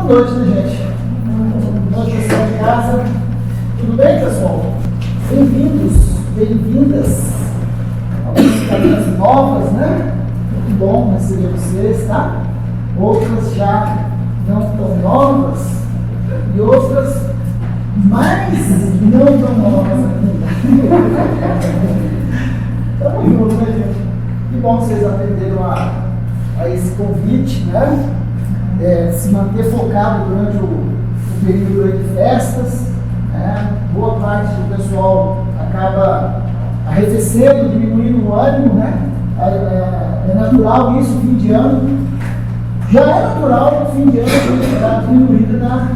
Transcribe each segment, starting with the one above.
Boa noite, né, gente? Boa noite, pessoal de casa. Tudo bem, pessoal? Bem-vindos, bem-vindas. Algumas cadeiras novas, né? Muito bom receber vocês, tá? Outras já não tão novas e outras mais não tão novas ainda. Estamos juntos, né, gente? Que bom que vocês atenderam a esse convite, né? Se manter focado durante o período de festas, né? Boa parte do pessoal acaba arrefecendo, diminuindo o ânimo, né? É natural isso, fim de ano. Já é natural o fim de ano estar diminuído na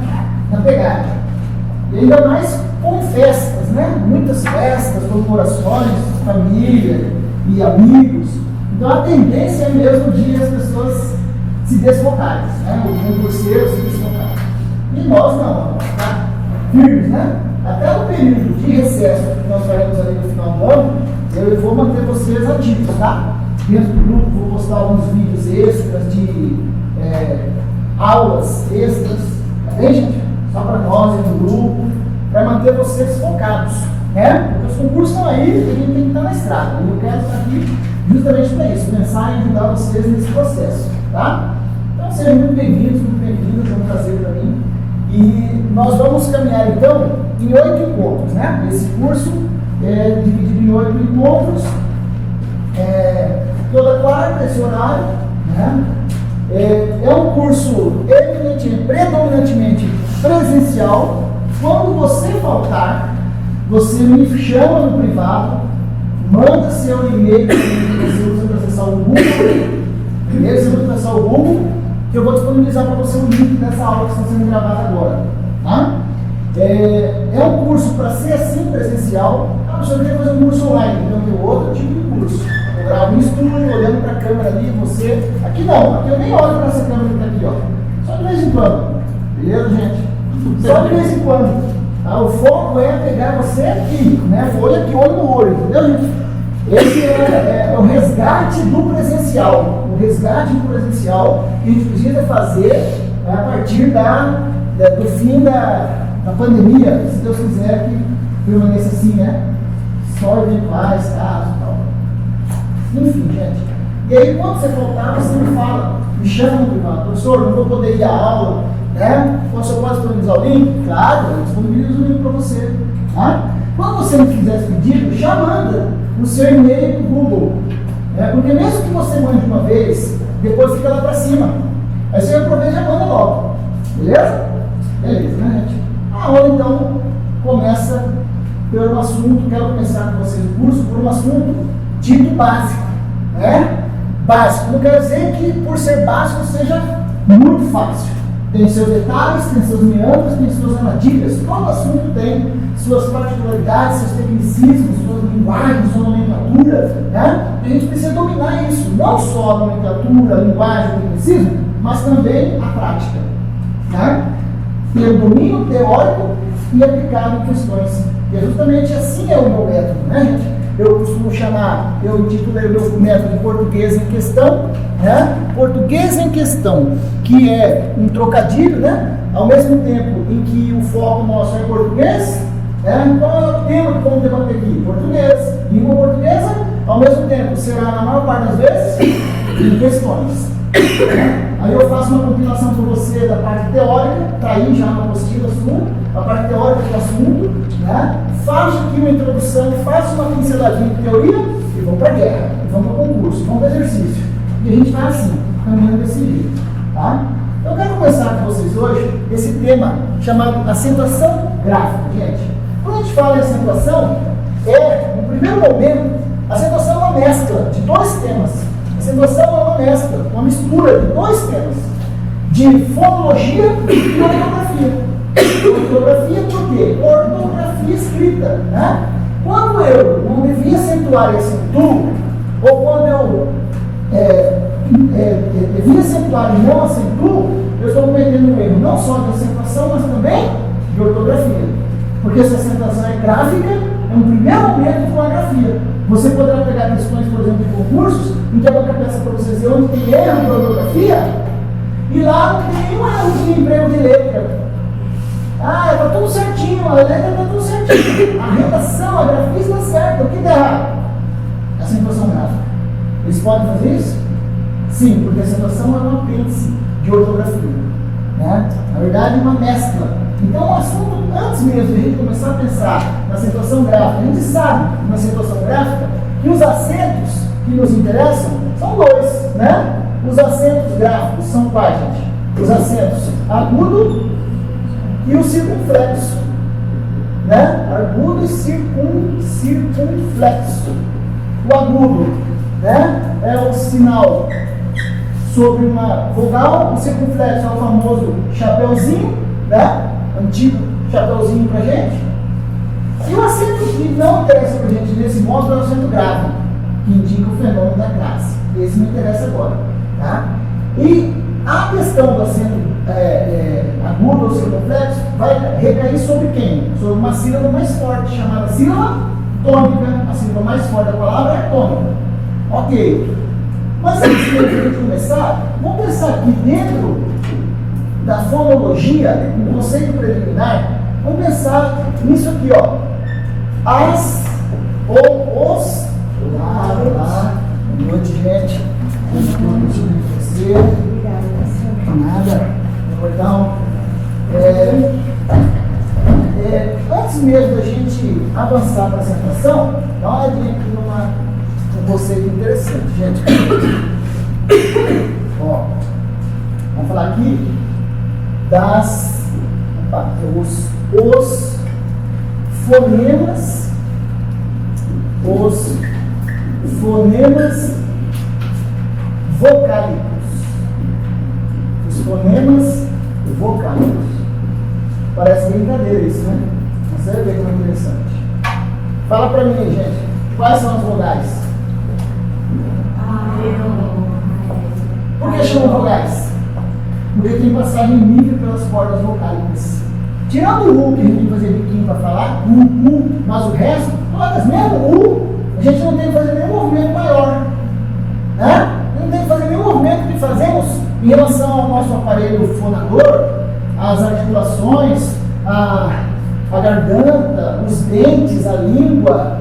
pegada. E ainda mais com festas, né? Muitas festas, comemorações, família e amigos. Então a tendência é mesmo de as pessoas se desfocarem, né? O concurseiro se desfocar. E nós não, nós tá firmes, né? Até no período de recesso que nós faremos ali no final do ano, eu vou manter vocês ativos, tá? Dentro do grupo vou postar alguns vídeos extras de aulas extras, tá bem, gente? Só para nós no grupo, para manter vocês focados, né? Porque os concursos estão aí, a gente tem que estar na estrada. E eu quero estar aqui justamente para isso, pensar em ajudar vocês nesse processo, tá? Então sejam muito bem-vindos, muito bem-vindas, é um prazer para mim. E nós vamos caminhar então em 8 encontros, né? Esse curso é dividido em 8 encontros, toda quarta, esse horário, né? É um curso predominantemente presencial. Quando você faltar, você me chama no privado, manda seu e-mail que você usa para acessar o Google, primeiro você usa para acessar o Google, que eu vou disponibilizar para você o link dessa aula que está sendo gravada agora. Tá? É um curso para ser assim presencial. Você quer fazer um curso online, então tem outro tipo de curso. Eu gravo um estúdio, olhando para a câmera ali, você. Aqui não, aqui eu nem olho para essa câmera que está aqui, ó. Só de vez em quando. Beleza, gente? Só de vez em quando. Tá? O foco é pegar você aqui, né? Olho aqui, olho no olho, entendeu, gente? Esse é o resgate do presencial. O resgate do presencial que a gente precisa fazer a partir do fim da pandemia, se Deus quiser que permaneça assim, né? Só eventuais casos e tal. Enfim, gente. E aí, quando você voltar, você me fala, me chama no privado, professor, não vou poder ir à aula, né? Você pode disponibilizar o link? Claro, eu disponibilizo o link para você. Tá? Quando você não fizer esse pedido, já manda o seu e-mail para o Google. Porque mesmo que você mande uma vez, depois fica lá para cima. Aí você aproveita e já manda logo. Beleza? Beleza, né, gente? A aula, então, começa por um assunto, quero começar com vocês o curso, por um assunto dito básico. Né? Básico. Não quer dizer que, por ser básico, seja muito fácil. Tem seus detalhes, tem seus meandros, tem suas armadilhas. Todo assunto tem suas particularidades, seus tecnicismos, suas linguagens, sua nomenclatura. Né? E a gente precisa dominar isso. Não só a nomenclatura, a linguagem, o tecnicismo, mas também a prática. Né? Ter o domínio teórico e aplicado em questões. E justamente assim é o meu método, né, gente? Eu costumo chamar, eu intitulei o meu método de português em questão, né? Português em questão, que é um trocadilho, né? Ao mesmo tempo em que o foco nosso é português, né? Qual é o tema que vamos debater aqui? Português, língua portuguesa, ao mesmo tempo será, na maior parte das vezes, em questões. Aí eu faço uma compilação para você da parte teórica, está aí já na apostila sua, a parte teórica do assunto, né? Faço aqui uma introdução, faço uma pinceladinha de teoria e vamos para a guerra, e vamos para o concurso, vamos para o exercício. E a gente vai assim, caminhando desse jeito. Tá? Eu quero começar com vocês hoje esse tema chamado acentuação gráfica, gente. Quando a gente fala em acentuação, no primeiro momento, a acentuação é uma mescla de dois temas. A acentuação é uma mescla, uma mistura de dois temas, de fonologia e ortografia. Ortografia por quê? Ortografia escrita. Né? Quando eu não devia acentuar e acentuo, ou quando eu devia acentuar e não acentuo, eu estou cometendo um erro não só de acentuação, mas também de ortografia. Porque se a acentuação é gráfica, é um primeiro momento de uma grafia. Você poderá pegar questões, por exemplo, de concursos, em que a banca peça para vocês onde tem erro de ortografia, e lá não tem nenhum erro de emprego de certinho, a letra está tudo certinho. A redação, a grafismo está certa. O que está errado? A acentuação gráfica. Eles podem fazer isso? Sim, porque a acentuação é um apêndice de ortografia. Né? Na verdade, uma mescla. Então, o assunto, antes mesmo de a gente começar a pensar na acentuação gráfica, a gente sabe na acentuação gráfica que os acentos que nos interessam são dois, né? Os acentos gráficos são quais, gente? Os acentos agudo e o circunflexo, né? Agudo e circunflexo. O agudo, né? É o sinal sobre uma vogal, o circunflexo é o famoso chapeuzinho, né? Antigo chapeuzinho pra gente. E o acento que não interessa pra gente nesse módulo é o acento grave, que indica o fenômeno da classe. Esse me interessa agora, tá? E a questão do acento agudo ou circunflexo vai recair sobre quem? Sobre uma sílaba mais forte, chamada sílaba tônica. A sílaba mais forte da palavra é tônica. Ok. Mas antes de a gente começar, vamos pensar aqui dentro da fonologia, um conceito preliminar, vamos pensar nisso aqui, ó. As ou os. Olá, boa noite, gente. Nada. Então, antes mesmo da gente avançar para a apresentação, dá uma olhadinha aqui num conceito interessante, gente. Ó, vamos falar aqui os fonemas vocálicos. Os fonemas vocálicos. Parece brincadeira isso, né? Mas você vai ver como é interessante. Fala pra mim, gente. Quais são as vogais? Por que chamam vogais? Porque tem passagem livre pelas cordas vocálicas. Tirando o U, que a gente tem que fazer biquinho para falar, mas o resto, todas, mesmo o a gente não tem que fazer nenhum movimento maior. Né? Não tem que fazer nenhum movimento que fazemos em relação ao nosso aparelho fonador, as articulações, a garganta, os dentes, a língua,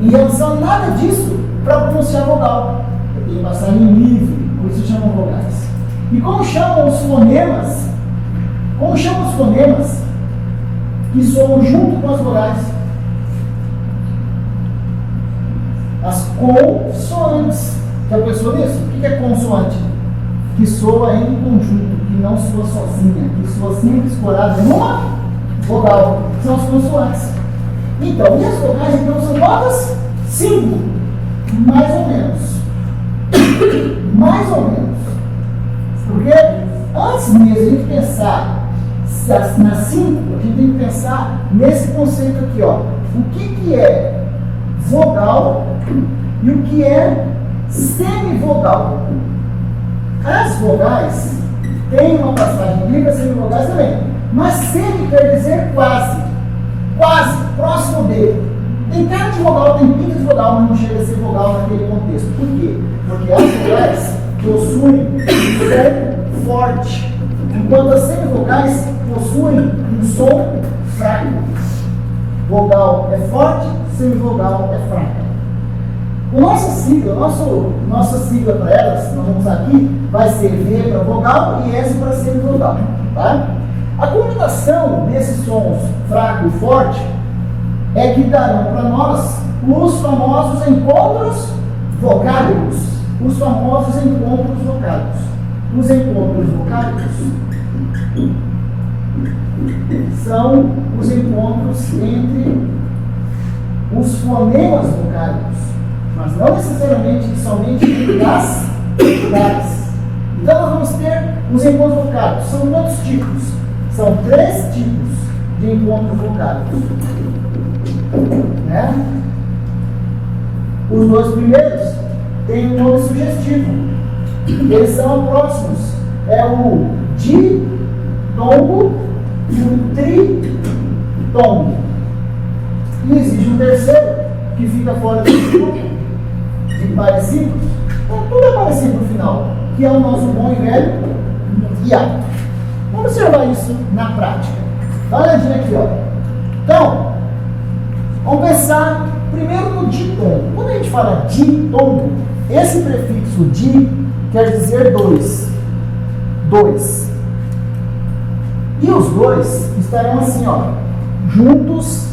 em relação a nada disso para pronunciar vogal. Tem passagem livre, por isso chamam vogais. E como chamam os fonemas? Como chamam os fonemas que soam junto com as vogais? As consoantes. Já pensou nisso? O que é consoante? Que soa em conjunto, que não soa sozinha, que soa sempre escorada em uma vogal. São as consoantes. Então, e as vogais então são notas? 5. Mais ou menos. Mais ou menos. Porque antes mesmo de a gente pensar na 5, a gente tem que pensar nesse conceito aqui, ó. O que é vogal e o que é semivogal. As vogais têm uma passagem livre, as semivogais também. Mas semi quer dizer quase. Quase, próximo dele. Tem cara de vogal, tem pinta de vogal, mas não chega a ser vogal naquele contexto. Por quê? Porque as vogais possuem um som forte, enquanto as semivogais possuem um som fraco. Vogal é forte, semivogal é fraca. Nossa sigla para elas, nós vamos usar aqui, vai ser V para vogal e S para semivogal. Tá? A combinação desses sons fraco e forte é que darão para nós os famosos encontros vocálicos. Os famosos encontros vocálicos. Os encontros vocálicos são os encontros entre os fonemas vocálicos, mas não necessariamente somente entre as vogais. Então nós vamos ter os encontros vocálicos. São quantos tipos? São 3 tipos de encontros vocálicos. Né? Os 2 primeiros têm um nome sugestivo. Eles são próximos. É o ditongo e o tritongo. E existe um terceiro que fica fora desse grupo de parecidos. Então tudo é parecido no final, que é o nosso bom e velho hiato. Vamos observar isso na prática. Dá uma olhadinha aqui, ó. Então, vamos pensar primeiro no ditongo. Quando a gente fala ditongo, esse prefixo di quer dizer dois. Dois. E os dois estarão assim, ó, juntos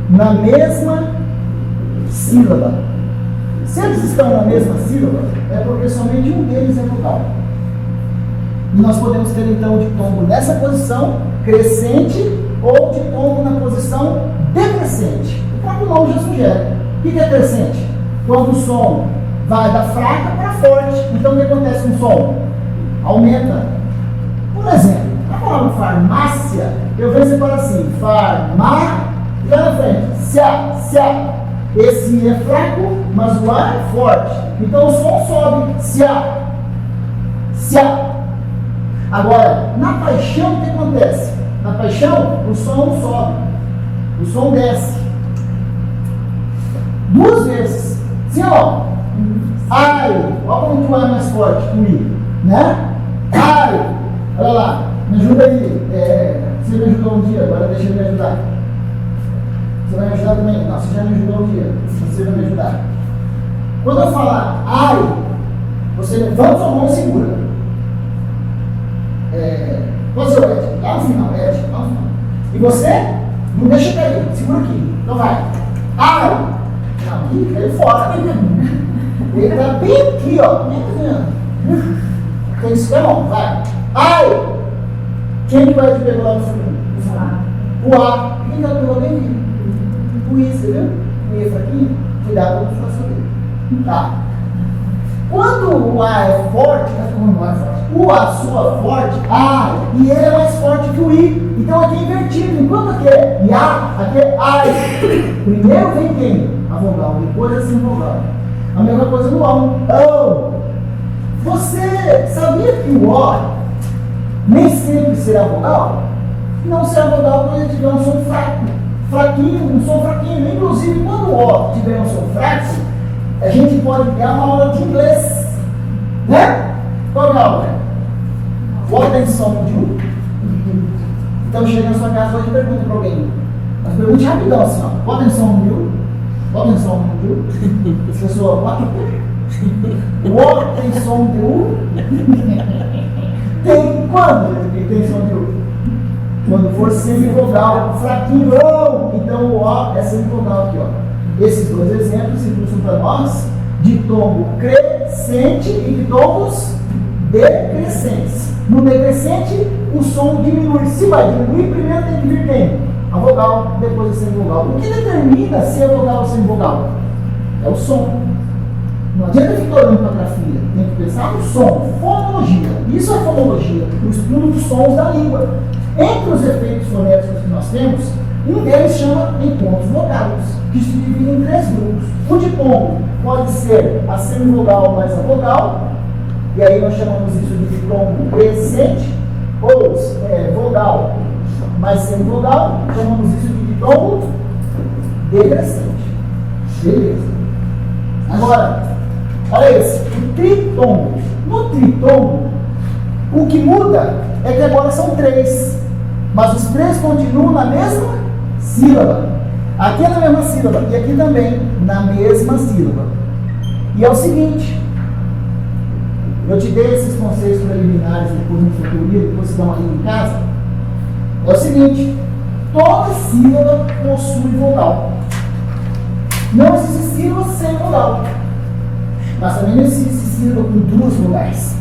na mesma sílaba. Se eles estão na mesma sílaba, é porque somente um deles é vogal. E nós podemos ter então o ditongo nessa posição crescente ou ditongo na posição decrescente. O próprio nome já sugere. O que é crescente? Quando o som vai da fraca para forte. Então o que acontece com o som? Aumenta. Por exemplo, a palavra farmácia, eu vejo separar assim, farmá, e lá na frente, sia. Esse é fraco, mas o A é forte. Então o som sobe, sia. Agora, na paixão, o que acontece? Na paixão, o som não sobe, o som desce. Duas vezes. Sim, ó. Ai, olha como o A é mais forte que o I, né? Ai, olha lá, me ajuda aí. Você me ajudou um dia, agora deixa eu me ajudar. Você vai me ajudar também? Não, você já me ajudou um dia, você vai me ajudar. Quando eu falar ai, você levanta sua mão e segura. Pode ser o Ed, lá no final, lá no final. E você não deixa cair, segura aqui. Então vai. Ai! Não, aqui caiu fora. Ele está bem aqui, ó. Tem isso que é bom, vai. Ai! Quem que vai te pegar lá no fundo? O A. Quem que ela pegou bem aqui? O I, você viu? O I é fraquinho? Cuidado com a situação dele. Tá. Quando o A é forte, o A soa forte, e ele é mais forte que o I. Então aqui é invertido. Enquanto aqui é IA, aqui é AI. Primeiro vem quem? A vogal, depois a semivogal. A mesma coisa no O. Você sabia que o O nem sempre será vogal? Não será vogal quando ele tiver um som fraco. Fraquinho, um som fraquinho. Inclusive, quando o O tiver um som fraco, a gente pode pegar uma aula de inglês. Né? Qual é a aula? O O tem som de U. Então chega na sua casa hoje e pergunta para alguém. Mas pergunte rapidão assim, ó. O tem som de U? O tem som de U? A pessoa, o O tem som de U? Tem quando ele tem som de U? Quando for semivogal, fraquinho, então o O é semivogal aqui, ó. Esses dois exemplos ilustram para nós ditongo crescente e ditongos decrescentes. No decrescente, o som diminui. Se vai diminuir, primeiro tem que vir quem? A vogal, depois a semivogal. O que determina se é vogal ou semivogal? É o som. Não adianta ficar olhando para a grafia, tem que pensar no som, fonologia. Isso é fonologia, o estudo dos sons da língua. Entre os efeitos fonéticos que nós temos, um deles chama encontros vocálicos, que se dividem em três grupos. O ditongo pode ser a semivogal mais a vogal, e aí nós chamamos isso de ditongo crescente, ou vogal mais semivogal, chamamos isso de ditongo decrescente. Beleza. Agora, olha esse, o tritongo. No tritongo, o que muda é que agora são três, mas os três continuam na mesma sílaba. Aqui é na mesma sílaba e aqui também na mesma sílaba. E é o seguinte, eu te dei esses conceitos preliminares depois no futuro, depois você dá uma lida em casa. É o seguinte, toda sílaba possui vogal. Não existe sílaba sem vogal. Mas também não existe sílaba com duas vogais.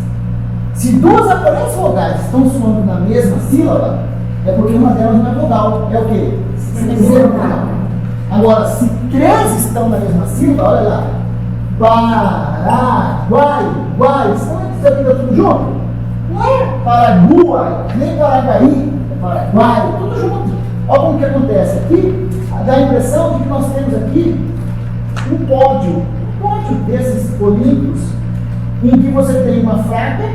Se duas aparentes vogais estão soando na mesma sílaba, é porque uma delas não é vogal. É o quê? Semivogal. Agora, se três estão na mesma sílaba, olha lá. Paraguai, guai. Estão tudo junto? Não é Paraguai, nem Paraguai, é Paraguai, tudo junto. Olha como que acontece aqui. Dá a impressão de que nós temos aqui um pódio desses polígonos, em que você tem uma fraca,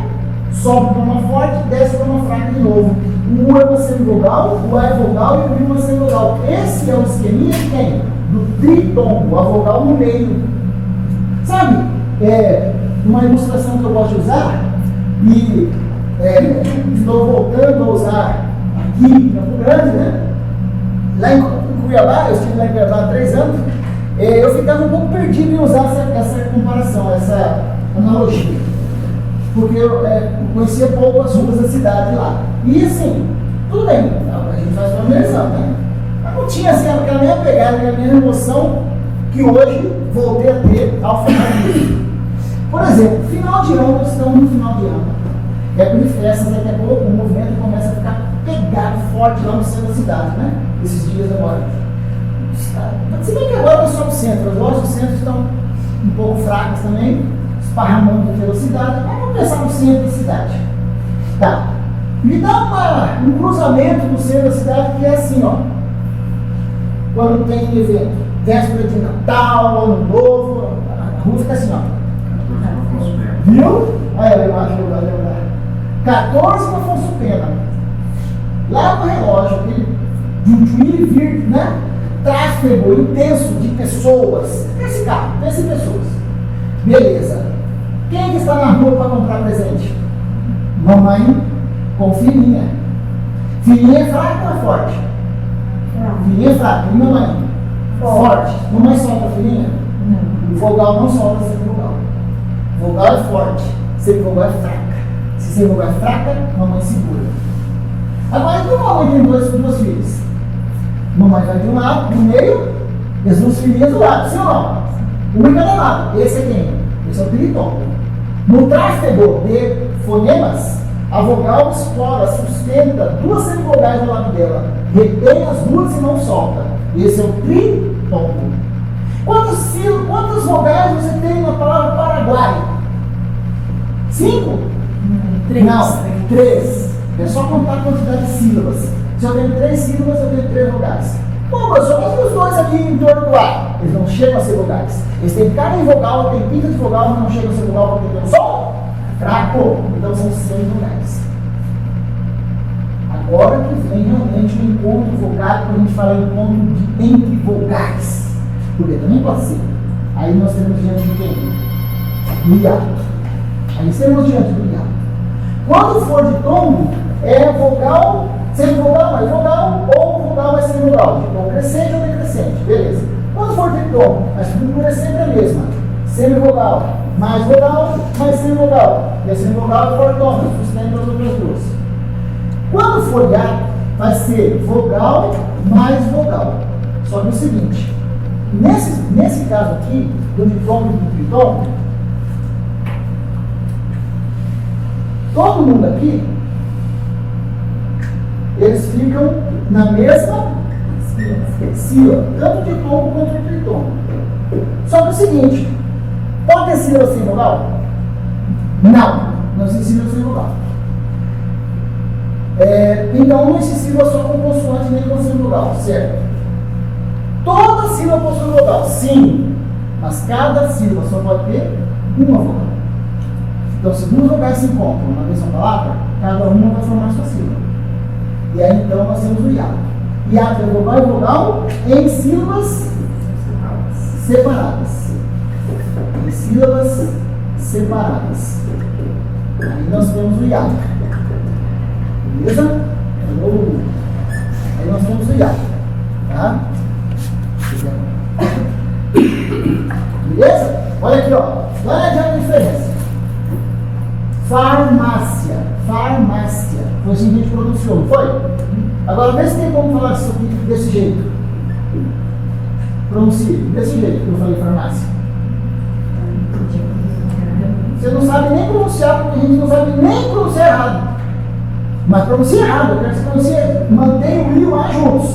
sobe para uma forte, desce para uma fraca de novo. O U é uma semivogal, o A é vogal e o I é uma semivogal. Esse é o esqueminha que tem do tritongo, a vogal no meio. Sabe? Uma ilustração que eu gosto de usar, e estou voltando a usar aqui em Campo Grande, né? Lá em Cuiabá, eu estive lá em Cuiabá há 3 anos, eu ficava um pouco perdido em usar essa comparação, essa analogia. Porque eu conhecia pouco as ruas da cidade lá. E assim, tudo bem, a gente faz uma imersão, né? Mas não tinha assim, aquela mesma pegada, aquela mesma emoção que hoje voltei a ter ao final disso. Por exemplo, final de ano, nós estamos no final de ano. Época de festas, daqui a pouco o movimento começa a ficar pegado forte lá no centro da cidade, né? Esses dias agora. Se bem que agora é só o centro, as lojas do centro estão um pouco fracas também, esparramando de velocidade, mas vamos pensar no centro da cidade. Tá. Me dá um cruzamento no centro da cidade que é assim, ó. Quando tem evento, véspera de Natal, Ano Novo, a rua fica assim, ó. Viu? Aí eu acho que eu vou lembrar. 14 com Afonso Pena. Lá no relógio, aquele de um ir e vir, né? Tráfego intenso de pessoas. Esse carro, pense em pessoas. Beleza. Quem que está na rua para comprar presente? Mamãe com filhinha. Filhinha é fraca ou é forte? Filhinha é fraca. E mamãe? Forte. Mamãe solta a filhinha? Não. Vogal não solta sem vogal. Vogal é forte. Sem vogal é fraca. Se sem vogal é fraca, mamãe segura. Agora, então mamãe tem duas filhas. Mamãe vai de um lado, no meio, e as 2 filhinhas do lado, sim ou não? Uma em cada lado. Esse é quem? Esse é o tritônio. No tráfego de fonemas, a vogal explora, sustenta 2 semivogais ao lado dela, retém as 2 e não solta. Esse é o tritônio. Quantas vogais você tem na palavra Paraguai? 5? 3. Não, 3. É só contar a quantidade de sílabas. Se eu tenho 3 sílabas, eu tenho 3 vogais. Pô, professor, mas os 2 aqui em torno do ar, eles não chegam a ser vogais. Eles têm carga em vogal, têm pinta de vogal, mas não chegam a ser vogal porque tem um som fraco. Então são 6 vogais. Agora que vem realmente o encontro vogal, quando a gente fala encontro de entre vogais. Porque também pode ser. Aí nós temos diante de quem? Do hiato. Aí temos diante do hiato. Quando for de tombo, é vogal, semivogal mais vogal, ou vogal mais semivogal. De tom crescente ou decrescente, beleza. Quando for de tom, a estrutura é sempre a mesma. Semivogal mais vogal, mais semivogal. E a semivogal é fortona, sustenta as outras 2. Quando for hiato, vai ser vogal mais vogal. Só que é o seguinte, nesse caso aqui, do ditom e do tritom, todo mundo aqui, eles ficam na mesma sílaba, tanto de tom quanto de tritom. Só que é o seguinte, pode ter sílaba sem vogal? Não existe sílaba sem vogal. Então não existe sílaba só com consoante nem com sem vogal, certo? Toda sílaba possui vogal, sim, mas cada sílaba só pode ter uma vogal. Então, se 2 vogais se encontram na mesma palavra, cada uma vai formar sua sílaba. E aí, então, nós temos o hiato. Hiato é vogal e vogal em sílabas separadas. Em sílabas separadas. Aí nós temos o hiato. Beleza? Aí nós temos o hiato. Tá? Beleza? Olha aqui, ó. Olha a diferença. Farmácia. Foi assim que a gente pronunciou, não foi? Agora, vê se tem como falar isso aqui desse jeito. Pronuncie, desse jeito que eu falei farmácia. Você não sabe nem pronunciar, porque a gente não sabe nem pronunciar errado. Mas pronuncia errado, eu quero que você pronuncie, mantenha o I e o A juntos.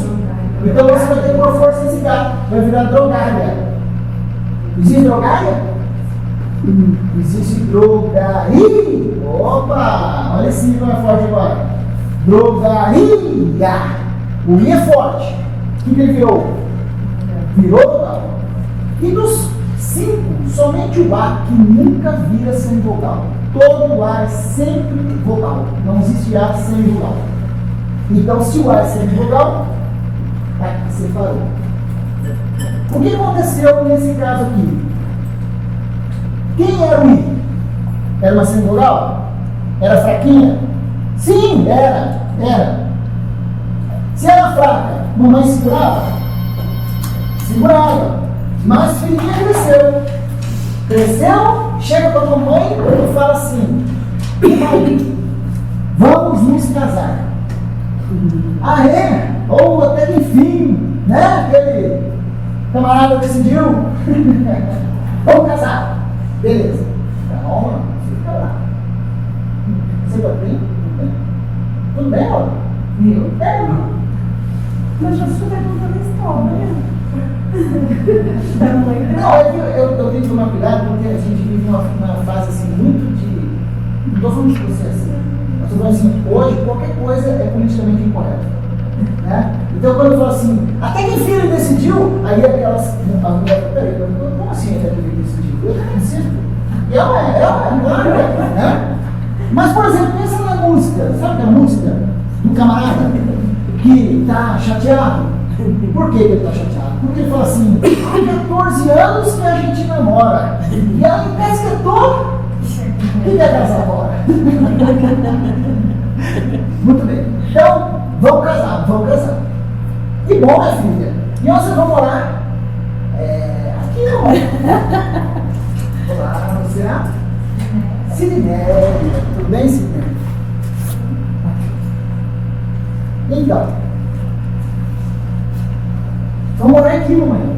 Então você vai ter que pôr força nesse gato, vai virar drogária. Existe drogária? Existe drogaria. Opa! Olha esse I como é forte agora. Drogaria. O I é forte. O que ele virou? Virou vogal. E dos 5, somente o A que nunca vira sem vogal. Todo A é sempre vogal. Não existe A sem vogal. Então, se o A é sempre vogal, separou. O que aconteceu nesse caso aqui? Quem era o I? Era uma semivogal? Era fraquinha? Sim, era. Se era fraca, mamãe segurava? segurava. Mas filhinha cresceu, chega para a mamãe e fala assim: mãe, vamos nos casar. Ah, é? Ou até que enfim, né? Aquele camarada decidiu. Vamos casar. Beleza. Calma, fica lá. Você tá bem? Tudo bem, ó? Viu? Não. Mas já estou contando a história. Não, é que eu tenho que tomar cuidado porque a gente vive uma fase assim muito de. Não estou falando de você assim. Eu estou falando assim, hoje qualquer coisa é politicamente incorreta. Né? Então quando eu falo assim, até que enfim ele decidiu, aí aquelas. A mulher fala, peraí, como assim até que ele decidiu? Eu também decido. E claro, né? Mas, por exemplo, pensa na música, sabe aquela música do camarada que está chateado? Por que ele está chateado? Porque ele fala assim, há 14 anos que a gente namora, e ela me pesquetou, e quer casar agora? Muito bem, então, vamos casar. Que bom, minha filha. E onde vocês vão morar? Aqui não. Olá, você é? Sidney, tudo bem, Sidney? Então, vamos morar aqui, mamãe.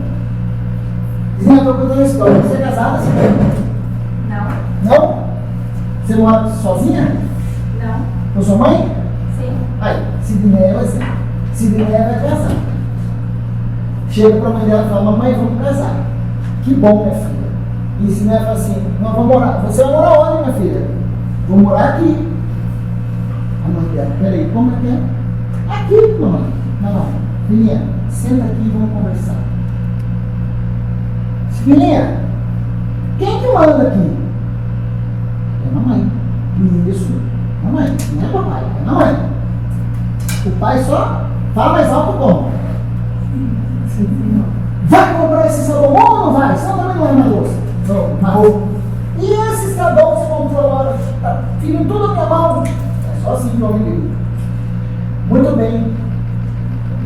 Dizem, eu estou contando a história. Você é casada, Sidney? Não. Não? Você mora sozinha? Não. Com sua mãe? Sim. Aí, Sidney é o exemplo. Sidney vai casar. Chega para a mãe dela e fala, mamãe, vamos casar. Que bom, minha filha. E Sidney fala assim, nós vamos morar. Você vai morar onde, minha filha? Vou morar aqui. A mãe dela, peraí, como é que é? Aqui, mamãe. Não, filhinha, senta aqui e vamos conversar. Filhinha, quem que manda aqui? É mamãe. Isso, mamãe, não é papai, é mamãe. O pai só fala mais alto como? Vai comprar esse sabão bom ou não vai? Senão também não é na louça. Não, na roupa. E esse sabão que você comprou agora? Tá filho tudo na minha mão. É só assim que eu me ligo. Muito bem.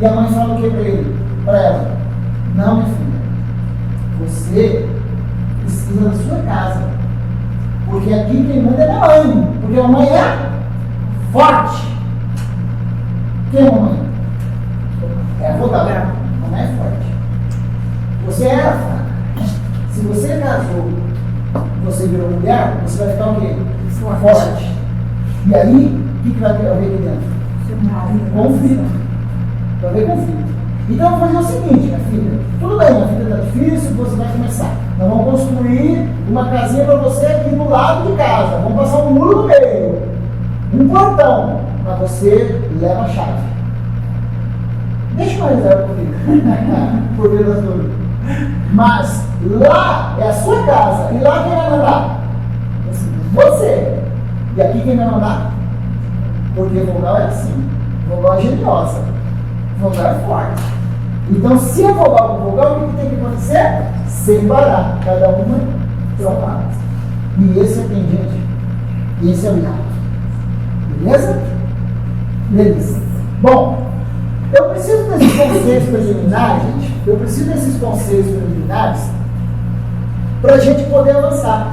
E a mãe fala o que para ele? Para ela? Não, minha filha. Você precisa da sua casa. Porque aqui quem manda é a mãe. Porque a mãe é forte. Quem é a mamãe? É a avó da mamãe é forte. Você era fraca. Se você casou, você virou mulher, você vai ficar o quê? Forte. E aí, o que vai haver aqui dentro? Conflito. Vai haver conflito. Então, vamos fazer o seguinte, minha filha. Tudo bem, a vida está difícil, você vai começar. Nós vamos construir uma casinha para você aqui do lado de casa. Vamos passar um muro no meio. Um portão. Mas você leva a chave. Deixa eu reserva comigo. Por ver das dúvidas. Mas lá é a sua casa. E lá quem vai mandar? Você. E aqui quem vai mandar? Porque vogal é assim. Vogal é geniosa. Vogal é forte. Então, se é vogal com vogal, o que tem que acontecer? Separar. Cada uma trocar. E esse é quem, gente? Esse é o hiato. Beleza? Beleza. Bom, eu preciso desses conceitos preliminares, gente. Eu preciso desses conceitos preliminares para a gente poder avançar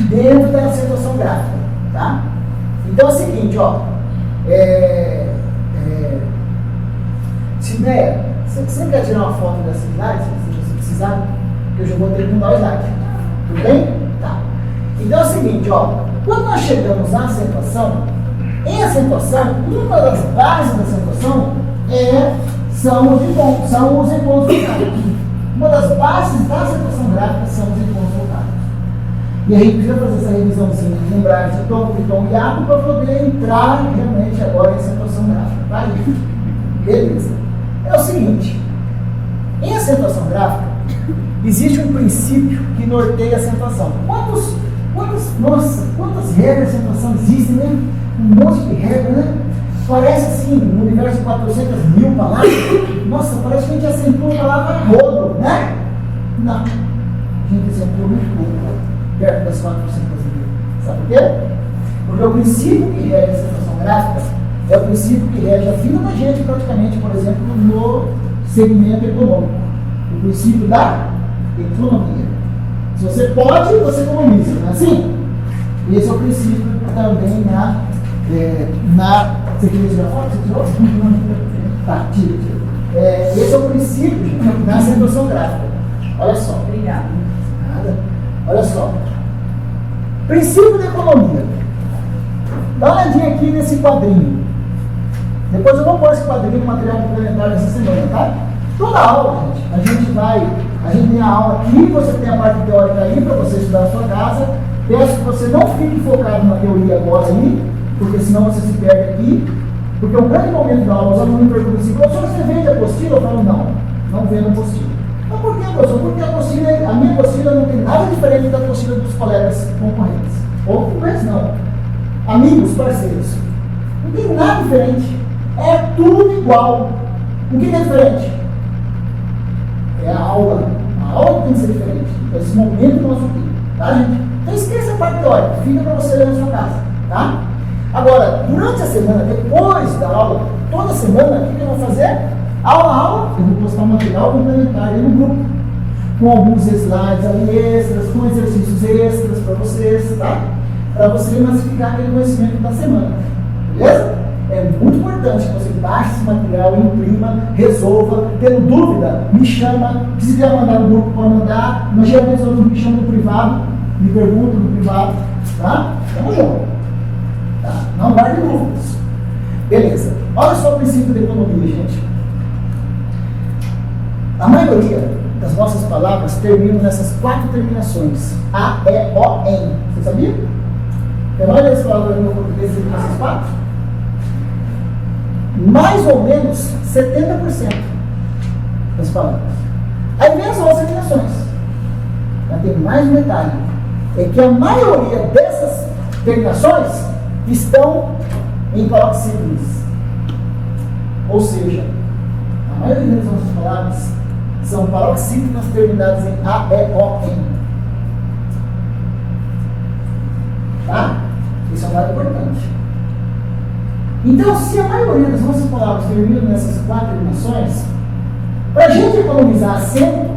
dentro da situação gráfica, tá? Então é o seguinte, ó. Sidneia, você quer tirar uma foto dessa slide, se você precisar? Porque eu já vou ter que mudar o slide. Tudo bem? Tá. Então é o seguinte, ó. Quando nós chegamos à acentuação, em acentuação, uma das bases da acentuação são os encontros vocálicos. Uma das bases da acentuação gráfica são os encontros vocálicos. E a gente precisa fazer essa revisãozinha, lembrar de tom, pitom e hiato para poder entrar realmente agora em acentuação gráfica. Tá, gente? Beleza. É o seguinte, em acentuação gráfica, existe um princípio que norteia a acentuação. Quantas regras de acentuação existem, né? Um monte de regras, né? Parece assim, um universo de 400 mil palavras. Nossa, parece que a gente acentua a palavra rodo, né? Não. A gente acentua muito pouco, perto das 400 mil. Sabe por quê? Porque o princípio que rege a acentuação gráfica é o princípio que rege a vida da gente, praticamente, por exemplo, no segmento econômico. O princípio da economia. Se você pode, você economiza, não é assim? Esse é o princípio também você queria tirar foto? Você tirou? Tá, tira. Esse é o princípio da acentuação gráfica. Olha só. Obrigada. Nada. Olha só. Princípio da economia. Dá uma olhadinha aqui nesse quadrinho. Depois eu vou pôr esse quadrinho no material complementar dessa semana, tá? Toda aula, gente, a gente tem a aula aqui, você tem a parte teórica aí para você estudar na sua casa. Peço que você não fique focado na teoria agora aí, porque senão você se perde aqui. Porque o grande momento da aula, os alunos me perguntam assim, professor, você vende apostila? Eu falo, não vendo apostila. Mas por que, professor? Porque a minha apostila não tem nada diferente da apostila dos colegas concorrentes. Ou concorrentes não. Amigos, parceiros. Não tem nada diferente. É tudo igual. O que é diferente? É a aula. A aula tem que ser diferente. Esse momento nosso aqui. Tá, gente? Então esqueça a parte teórica. Fica para você ler na sua casa. Tá? Agora, durante a semana, depois da aula, toda semana, o que eu vou fazer? Aula a aula, eu vou postar um material complementar aí no grupo. Com alguns slides ali extras, com exercícios extras para vocês, tá? Para você massificar aquele conhecimento da semana. Beleza? É muito importante que você baixe esse material, imprima, resolva. Tendo dúvida, me chama. Se quiser mandar no grupo, pode mandar. Mas geralmente os me chamam no privado, me perguntam no privado. Tá? Tamo junto. Tá? Não guarde dúvidas. Beleza. Olha só o princípio da economia, gente. A maioria das nossas palavras terminam nessas 4 terminações. A, E, O, N. Você sabia? A maioria das palavras no português terminam nessas 4? Mais ou menos 70% das palavras. Aí vem as outras terminações. Mas tem mais um detalhe. É que a maioria dessas terminações estão em paroxítones. Ou seja, a maioria das nossas palavras são paroxítonas terminadas em A, E, O, N. Tá? Isso é um dado importante. Então, se a maioria das nossas palavras terminam nessas 4 terminações, para a gente economizar acento,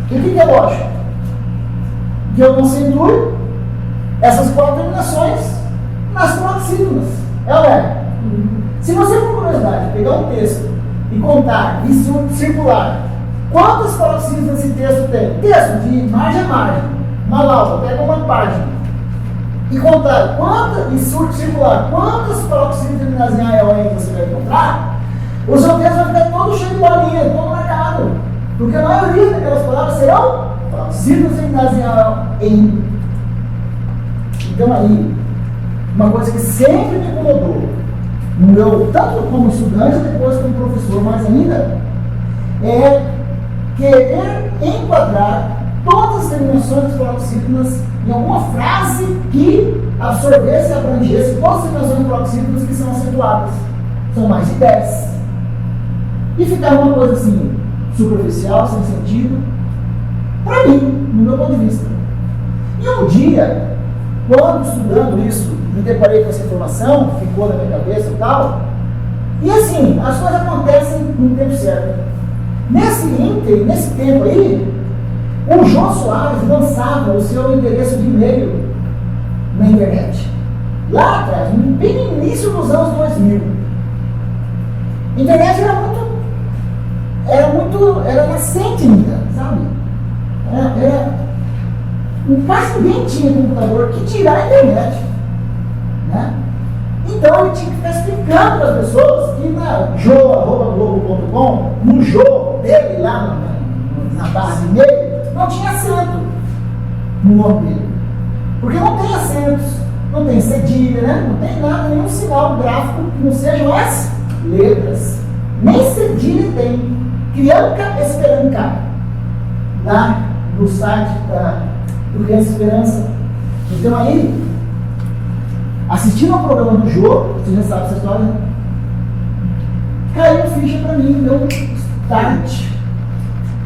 o que é lógico? Que eu não acentue essas 4 terminações nas paroxítonas. É ou é? Se você, por curiosidade, pegar um texto e contar, e circular, quantas paroxítonas esse texto tem? Texto de margem a margem. Uma lauda, pega uma página. E contar e circular quantas paroxítonas terminadas em A, E, O, N você vai encontrar, o seu texto vai ficar todo cheio de bolinha, todo marcado. Porque a maioria daquelas palavras serão paroxítonas terminadas em A, E, O, N. Então aí, uma coisa que sempre me incomodou, tanto como estudante, depois como professor, mais ainda, é querer enquadrar todas as terminações das paroxítonas em alguma frase que absorvesse e abrangesse todas as terminações paroxítonas que são acentuadas. São mais de 10. E ficar uma coisa assim, superficial, sem sentido, para mim, no meu ponto de vista. E um dia, quando estudando isso, me deparei com essa informação, ficou na minha cabeça e tal, e assim, as coisas acontecem no tempo certo. Nesse tempo aí, o João Soares lançava o seu endereço de e-mail na internet. Lá atrás, bem no início dos anos 2000. A internet era nascente ainda, sabe? Quase ninguém tinha computador que tirar a internet. Né? Então ele tinha que ficar explicando para as pessoas que na jo.globo.com, no jo dele, lá na barra de e-mail, não tinha acento no nome dele. Porque não tem acentos, não tem cedilha, né? Não tem nada, nenhum sinal gráfico que não sejam as letras. Nem cedilha tem. Crianca Esperanca, lá no site do Criança Esperança. Então aí, assistindo ao programa do Jô, você já sabe essa história, caiu ficha para mim, deu start.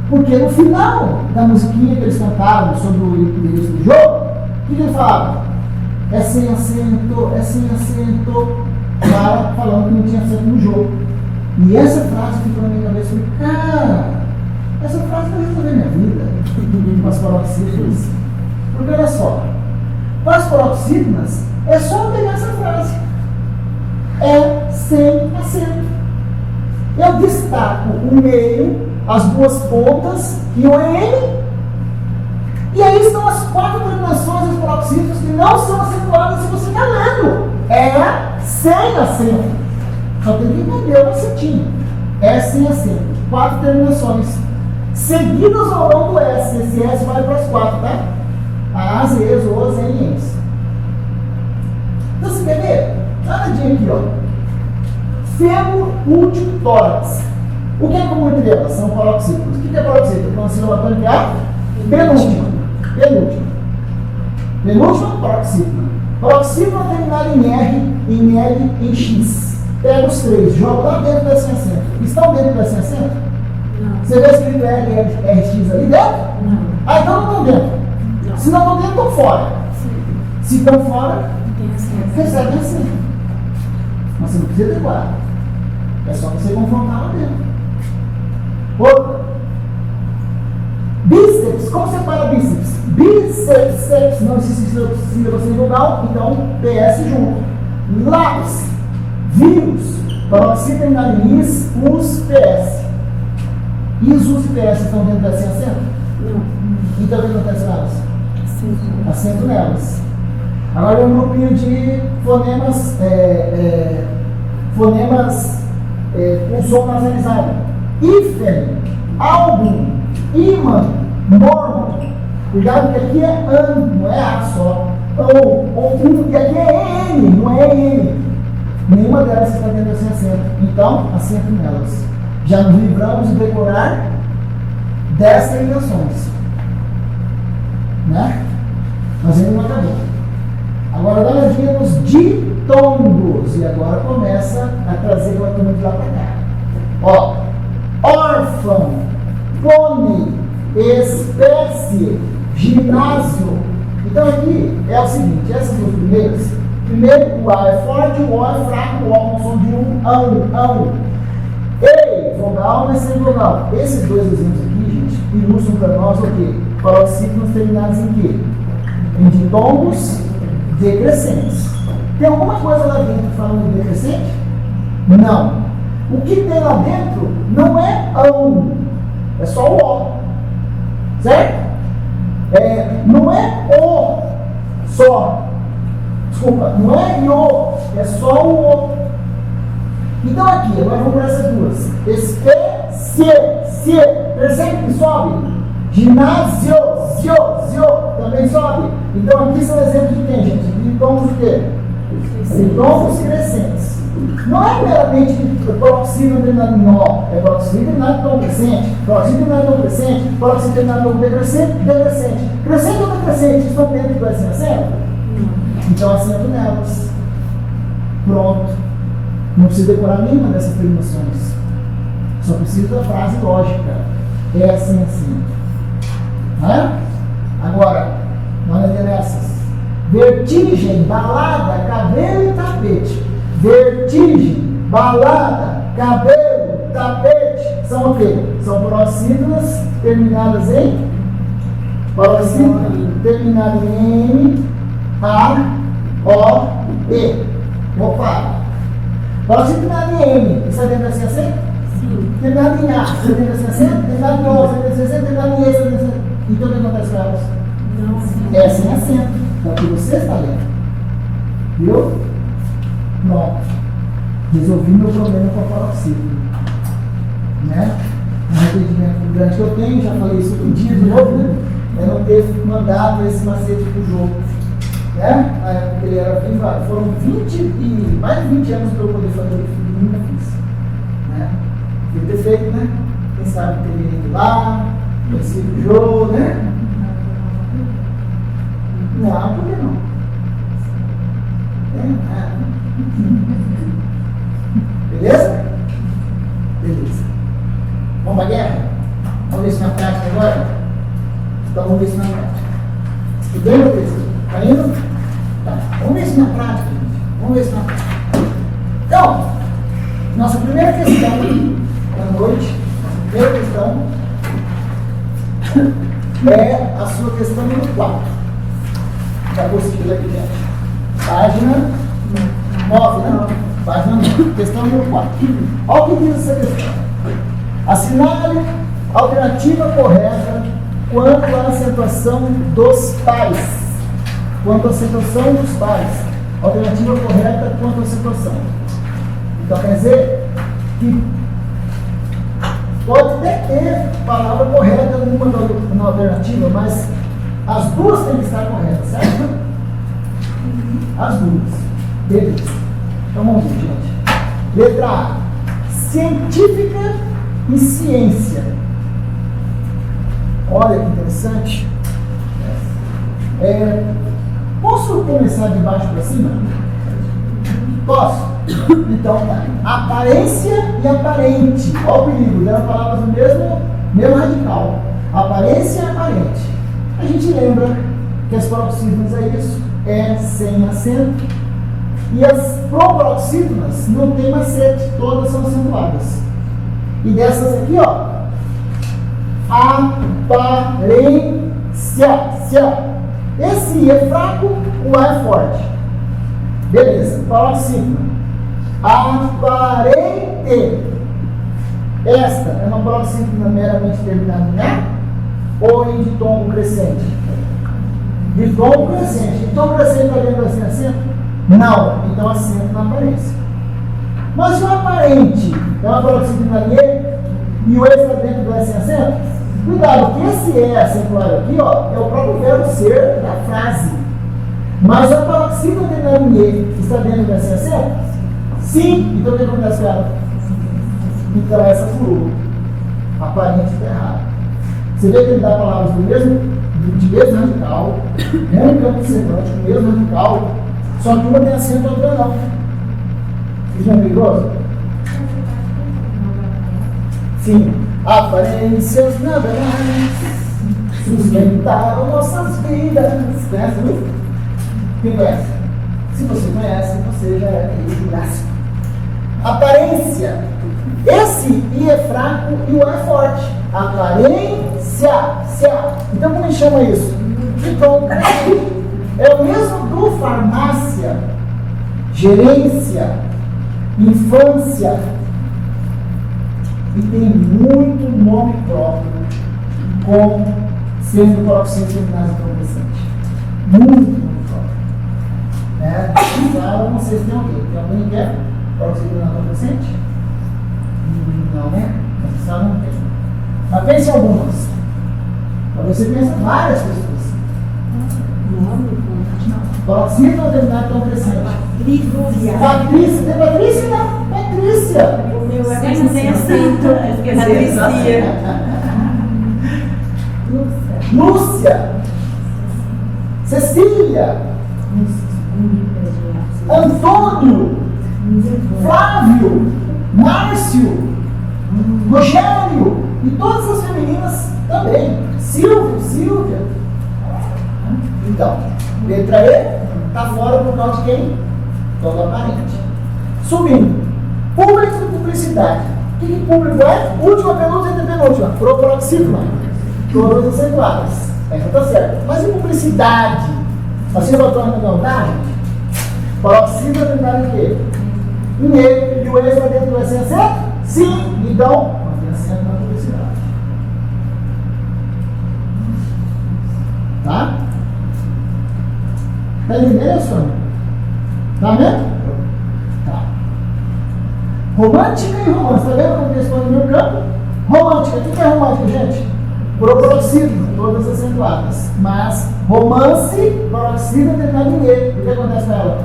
Porque no final da musiquinha que eles cantavam sobre o endereço do Jô, o que ele falava? É sem acento, Cara falando que não tinha acento no Jô. E essa frase ficou na minha cabeça, eu falei, cara, essa frase vai resolver minha vida, com as paroxítonas. Porque olha só, com as paroxítonas, é só pegar essa frase. É sem acento. Eu destaco o meio, as duas pontas e o EN. E aí estão as 4 terminações dos paroxítonos que não são acentuadas se você está lendo. É sem acento. Só tem que entender o acentinho. É sem acento. 4 terminações. Seguidas ao longo do S. Esse S vale para as 4, tá? A, Z, O, Z e N. Então você quer ver? Dá uma olhadinha aqui, ó. Fêmur, último, tórax. O que é comum entre elas? São paroxítonos. O que é paroxítono? Então, a sílaba tônica é a penúltima. Penúltima, paroxítona. Paroxítona terminada em R, em L, em X. Pega os 3, joga lá dentro da sem acento. Estão dentro da sem acento? Não. Você vê escrito L, R, X ali dentro? Não. Ah, então não estão dentro. Não. Se não estão dentro, estão fora. Sim. Se estão fora, Tem acento. recebem acento. Mas você não precisa decorar. É só você confrontar lá dentro. Outra. Bíceps. Como separa bíceps? Bíceps. Não existe sílaba sem vogal, então PS junto. Lápis. Vírus. Paroxítona terminada em is, us, PS. Is, us e PS estão dentro da sem acento? Não. Então o que acontece nelas? Acento. Acento nelas. Agora é um grupinho de fonemas, com som nasalizado. Hífen, álbum, ímã, mormon. Cuidado que aqui é an, não é a só. E aqui é n, não é n. Nenhuma delas está dentro desse acento. Então, acento nelas. Já nos livramos de decorar 10 terminações. Né? Mas ainda não acabou. Agora dá uma olhadinha nos ditongos. E agora começa a trazer uma turma de lá para cá. Ó, órfão, pônei, espécie, ginásio. Então aqui é o seguinte, essas duas primeiras. Primeiro o A é forte, o O é fraco, o O com som de ão. Ei, vogal, mas sem vogal. Esses dois exemplos aqui, gente, ilustram para nós o quê? Paroxítonos terminados em quê? Em ditongos decrescentes. Tem alguma coisa lá dentro falando de decrescente? Não. O que tem lá dentro não é ão, é só o O. Certo? Não é o só. Desculpa, não é io, é só o O. Então aqui, agora vamos para essas duas. Espécie, percebe que sobe? Ginásio, zio, também sobe. Então aqui são exemplos de quem, gente? De tons de quê? De tons crescentes. Não é meramente paroxítona terminada em O, é paroxítona terminada em tom crescente, paroxítona terminada em tom crescente, paroxítona terminada em tom decrescente. Crescente ou decrescente estão dentro do S acento? Então acento nelas. Pronto. Não precisa decorar nenhuma dessas terminações. Só precisa da frase lógica. É assim, assim. Né? Agora, olha nessas. Vertigem, balada, cabelo e tapete. Vertigem, balada, cabelo, tapete. São o quê? São paroxítonas terminadas em paroxítona terminada em M, A, O, E. Opa! Paroxítona terminada em M. Está dentro da assim? Sim. Terminada em A. Está dentro da assim? Terminada em O. Está dentro da assim? Terminada em E. Está dentro da assim? Então o que acontece com elas? Não. É sem acento. Então o que você está lendo. Viu? Pronto. Resolvi meu problema com a paroxítona. Né? Um arrependimento grande que eu tenho, já falei isso outro dia de novo, né? É não ter mandado esse macete pro jogo. Né? Na época que ele era vivo, foram mais de 20 anos para eu poder fazer o que eu nunca fiz. Né? Devia ter feito, né? Quem sabe teria ido lá, conhecido o jogo, né? Não, por que não? Beleza? Beleza. Vamos para a guerra? Vamos ver isso na prática agora? Então vamos ver isso na prática. Estudei o texto? Está indo? Tá. Vamos ver isso na prática, gente. Vamos ver isso na prática. Então, Nossa primeira questão da noite, nossa primeira questão é a sua questão número 4. Da apostila aqui dentro. Página 9, né? Página 9. Questão número 4. Olha o que diz essa questão. Assinale a alternativa correta quanto à acentuação dos pares. Quanto à acentuação dos pares. Alternativa correta quanto à acentuação. Então quer dizer que pode até ter palavra correta na alternativa, mas as duas têm que estar corretas, certo? As duas. Beleza. Então vamos ver, gente. Letra A. Científica e ciência. Olha que interessante. Posso começar de baixo para cima? Posso? Então tá. Aparência e aparente. Olha o perigo, deram palavras do mesmo radical. Aparência e aparente. A gente lembra que as paroxítonas é isso, é sem acento. E as proparoxítonas não tem macete, todas são acentuadas. E dessas aqui, ó, aparência. Esse I é fraco, o A é forte. Beleza, paroxítona. Aparente. Esta é uma paroxítona meramente terminada em A ou em ditongo crescente? Ditongo crescente. Ditongo crescente está dentro sem acento? Não. Então acento na aparência. Mas o aparente é uma paroxítona E e o E está dentro do S sem acento? Cuidado, que esse E acentuado aqui, ó, é o próprio verbo ser da frase. Mas a paroxítona terminada em E está dentro do S sem acento? Sim. Então o que acontece com ela? Então essa furou. Aparente está errado. Você vê que ele dá palavras de mesmo radical, mesmo campo semântico, mesmo radical, só que uma tem acento e a outra não. Isso não é perigoso? Sim. Aparências naturais sustentaram nossas vidas. Conhece, Lu? Quem conhece? Se você conhece, você já é clássico. Aparência. Esse I é fraco e o A é forte. Aparência. Então como a gente chama isso? Então, é o mesmo do farmácia, gerência, infância. E tem muito nome próprio com sendo paroxítono terminado em crescente. Muito nome próprio. Fala, não sei se tem alguém. Tem alguém que é paroxítono terminado crescente? Não, né? Mas não tem. Mas pense em algumas. Para você pensa várias pessoas. Paroxítono terminado crescente. Patrícia. Tem Patrícia? Não. Patrícia. O meu é sem acento. Patrícia. Lúcia. Cecília. Antônio. Flávio. Márcio. Rogério. E todas as femininas também. Silvia. Então, letra E está fora por causa de quem? Todo aparente. Subindo. Público e publicidade. O que público é? Última, penúltima e antepenúltima. Proparoxítona. Todas acentuadas. Essa está certo. Mas e publicidade? Você botou na verdade? Paroxítona terminada em quê? Em E. E o E está dentro do S sem acento? Sim. Então, não tem acento na publicidade. Tá? Está entendendo, Sônia? Tá vendo? Tá. Romântica e romance. Está vendo como responde no meu campo? Romântica. O que é romântica, gente? Proparoxítona, todas acentuadas. Mas romance, paroxítona terminada em E. O que acontece com ela?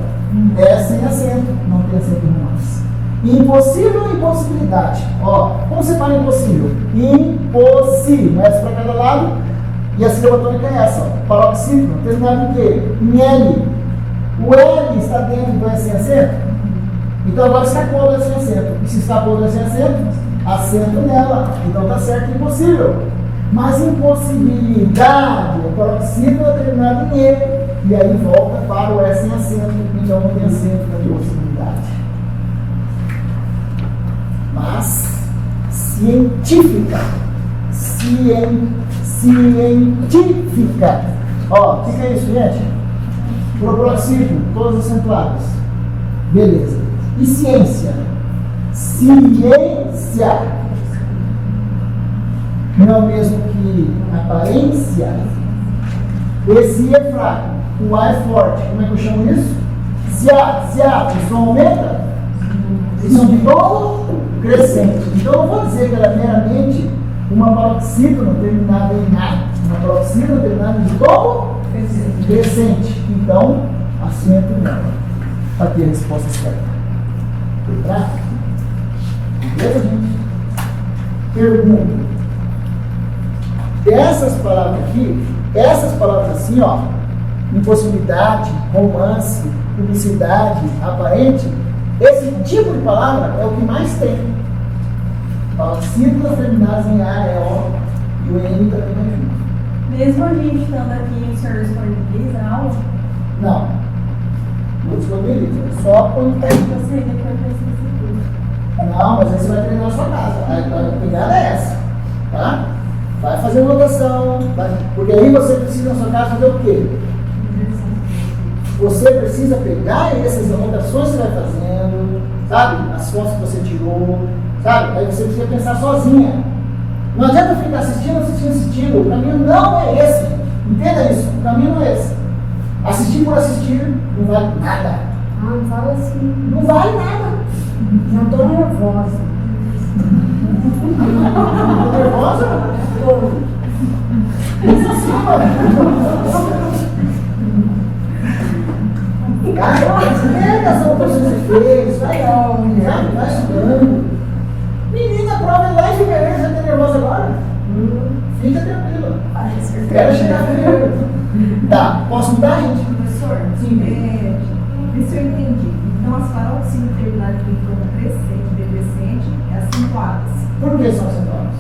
É sem acento. Não tem acento em romance. Impossível e impossibilidade. Ó, como separa impossível? Impossível. S para cada lado. E a sílaba tônica é essa, ó. Paroxítona, terminado em quê? Em L. O L está dentro do S sem acento? Então agora escapou do S sem acento. E se escapou do S sem acento, acento nela. Então está certo, impossível. Mas impossibilidade, é paroxítona terminado em E. E aí volta para o S sem acento. Então não tem acento na impossibilidade. científica. Científica. Ó, o que é isso, gente? Proproxítono, todas acentuadas. Beleza. E ciência? Ciência. Não é o mesmo que aparência? Esse I é fraco, o A é forte. Como é que eu chamo isso? Se A, o som aumenta? Isso é um tom crescente. Então eu não vou dizer que ela é meramente uma paroxítona terminada em A. Uma paroxítona terminada em tom crescente. Então, acento nela. Para ter a resposta certa. Tá? Beleza, gente? Pergunta. Essas palavras aqui, essas palavras assim, ó, impossibilidade, romance, publicidade, aparente, esse tipo de palavra é o que mais tem. Símbolos terminados em A, E, O e o N também vai junto. Mesmo a gente estando aqui, o senhor disponibiliza a aula? Não. Não disponibiliza. Só quando tem. Eu sei que eu preciso tudo. Não, mas aí você vai treinar na sua casa. A pegada é essa. Tá? Vai fazer anotação. Porque aí você precisa na sua casa fazer o quê? Você precisa pegar essas anotações que você vai fazendo, sabe? As fotos que você tirou, sabe? Aí você precisa pensar sozinha. Não adianta ficar assistindo. O caminho não é esse. Entenda isso. O caminho não é esse. Assistir por assistir não vale nada. Ah, não fala assim. Não vale nada. Já estou nervosa. Nervosa? Pega as anotações que você fez, vai estudando. Menina, a prova é lá em fevereiro, já está nervosa agora? Fica tranquila. Quero chegar primeiro. Tá, posso mudar, gente? Professor, Sim. Isso eu entendi. Então, as paroxítonas terminadas em forma crescente e decrescente é acentuadas. Por que são acentuadas?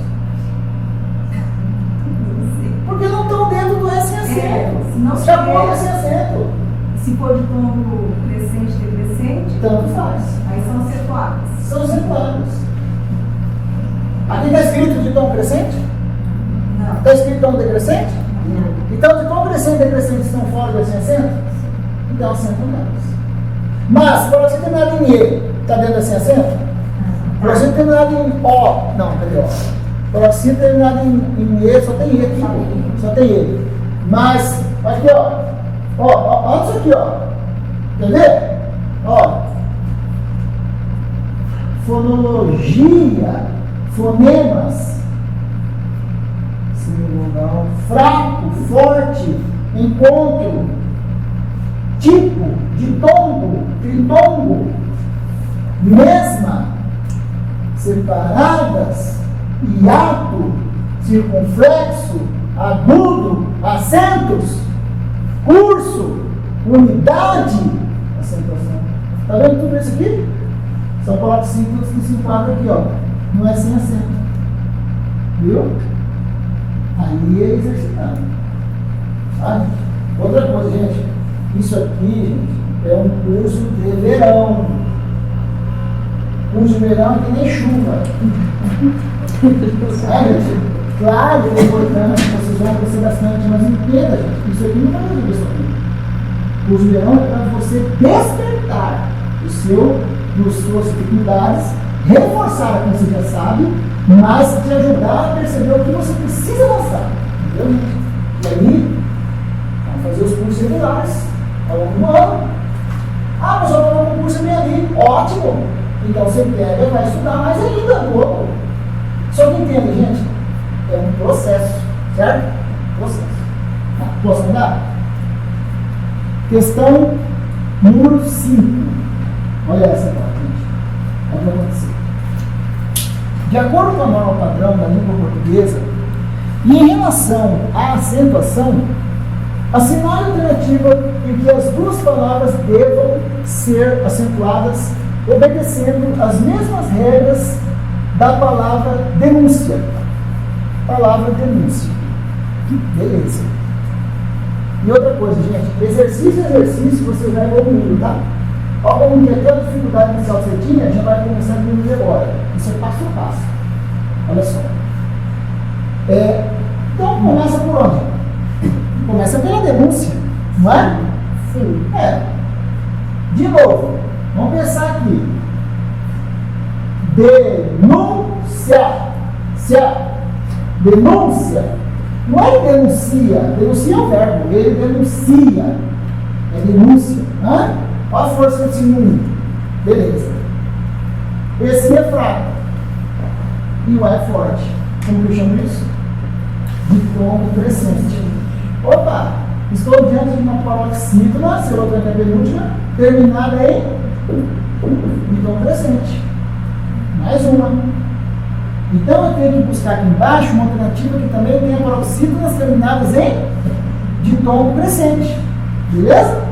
Porque não estão dentro do S acento. Se não Escapou tiver- esse acento. Se for de tom crescente e decrescente, Tanto faz. aí são acentuadas. São acentuadas. Aqui está escrito de tom crescente? Não. Está escrito tom decrescente? Então, de tom crescente e decrescente estão fora desse acento? Então, acentam nelas. Mas, para você terminar em E, está dentro desse acento? Para você terminar em O, não, cadê O? Para você terminar em E, só tem E aqui. Só tem E. Mas, aqui, ó. Olha isso aqui, ó. Quer ver? Ó. Fonologia, fonemas. Não, fraco, forte, encontro, tipo, ditongo, tritongo, mesma, separadas, hiato, circunflexo, agudo, acentos, curso, unidade, acentuação. Está vendo tudo isso aqui? São palavras simples que se enquadram aqui, ó. Não é sem acento. Viu? Aí é exercitando. Sabe? Outra coisa, gente. Isso aqui, gente, é um curso de verão. Curso de verão que nem chuva. Sabe, gente? Claro que é importante, vocês vão crescer bastante, mas entenda, gente, isso aqui não vai resolver isso aqui. O curso de verão é para você despertar as suas dificuldades, reforçar o que você já sabe, mas te ajudar a perceber o que você precisa avançar. Entendeu? E aí, vamos fazer os cursos regulares ao longo do ano. Ah, mas eu estou no concurso bem ali. Ótimo! Então você pega e vai estudar mais ainda um pouco. Só que entenda, gente, é um processo, certo? Processo. Tá? Posso mudar? Questão número 5. Olha essa agora, gente. Olha o que vai acontecer. De acordo com a norma padrão da língua portuguesa, e em relação à acentuação, assinale a alternativa em que as duas palavras devam ser acentuadas obedecendo as mesmas regras da palavra denúncia. Palavra denúncia. Beleza. E outra coisa, gente, exercício você vai evoluindo, tá? Ó, como que aquela dificuldade inicial que você tinha, já vai começar a diminuir agora. Isso é passo a passo. Olha só. Então começa por onde? Começa pela denúncia, não é? Sim. De novo, vamos pensar aqui. Denúncia. Denúncia. Não é denuncia. Denuncia é o verbo. Ele denuncia. É denúncia. Olha a força desse número. Beleza. Esse é fraco. E o é forte. Como eu chamo isso? De tom crescente. Opa! Estou diante de uma paroxítona, se eu tenho a penúltima, terminada em de tom crescente. Mais uma. Então eu tenho que buscar aqui embaixo uma alternativa que também tenha paroxítonas terminadas em de tom crescente. Beleza?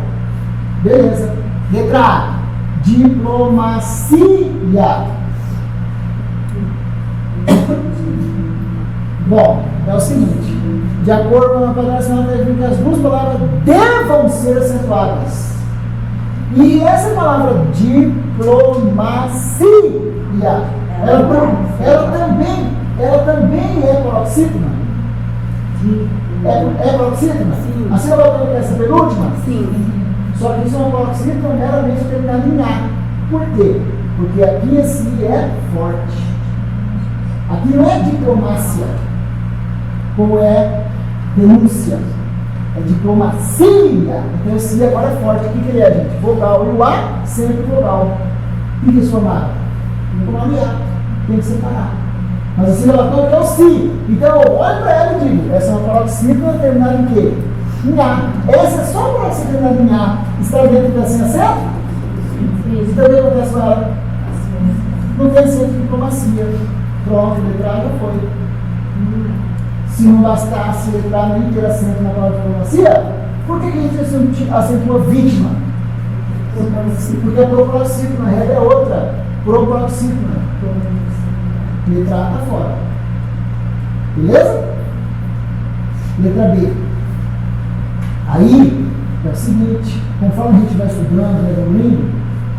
Beleza. Letra A. Diplomacia. Bom, é o seguinte. De acordo com a Padrão Nacional da Bíblia, as duas palavras devam ser acentuadas. E essa palavra diplomacia, ela também é paroxítona. É paroxítona? Sim. Assim ela vai ter essa penúltima? Sim. Só que isso é uma paroxítona meramente terminada em A. Por quê? Porque aqui esse é forte. Aqui não é diplomácia, como é denúncia. É diplomacia. Então esse agora é forte. O que ele é, gente? Vogal. E o A sempre vogal. O que é somado? Nomear. Tem que separar. Mas assim relatório que é o si. Então olha para ela e digo, essa é uma paroxítona terminada em quê? Em A. Essa é só uma paroxítona terminada em A. Está dentro da senha certa? Isso também acontece com ela. Não tem centro de diplomacia. Pronto, letrado já foi. Se não bastasse letrar nem ter acento na palavra diplomacia, por que a gente acentua vítima? Porque a proproxítona, a regra é outra. Proproxítona. Letrado está fora. Beleza? Letra B. Aí, é o seguinte, conforme a gente vai estudando, vai evoluindo,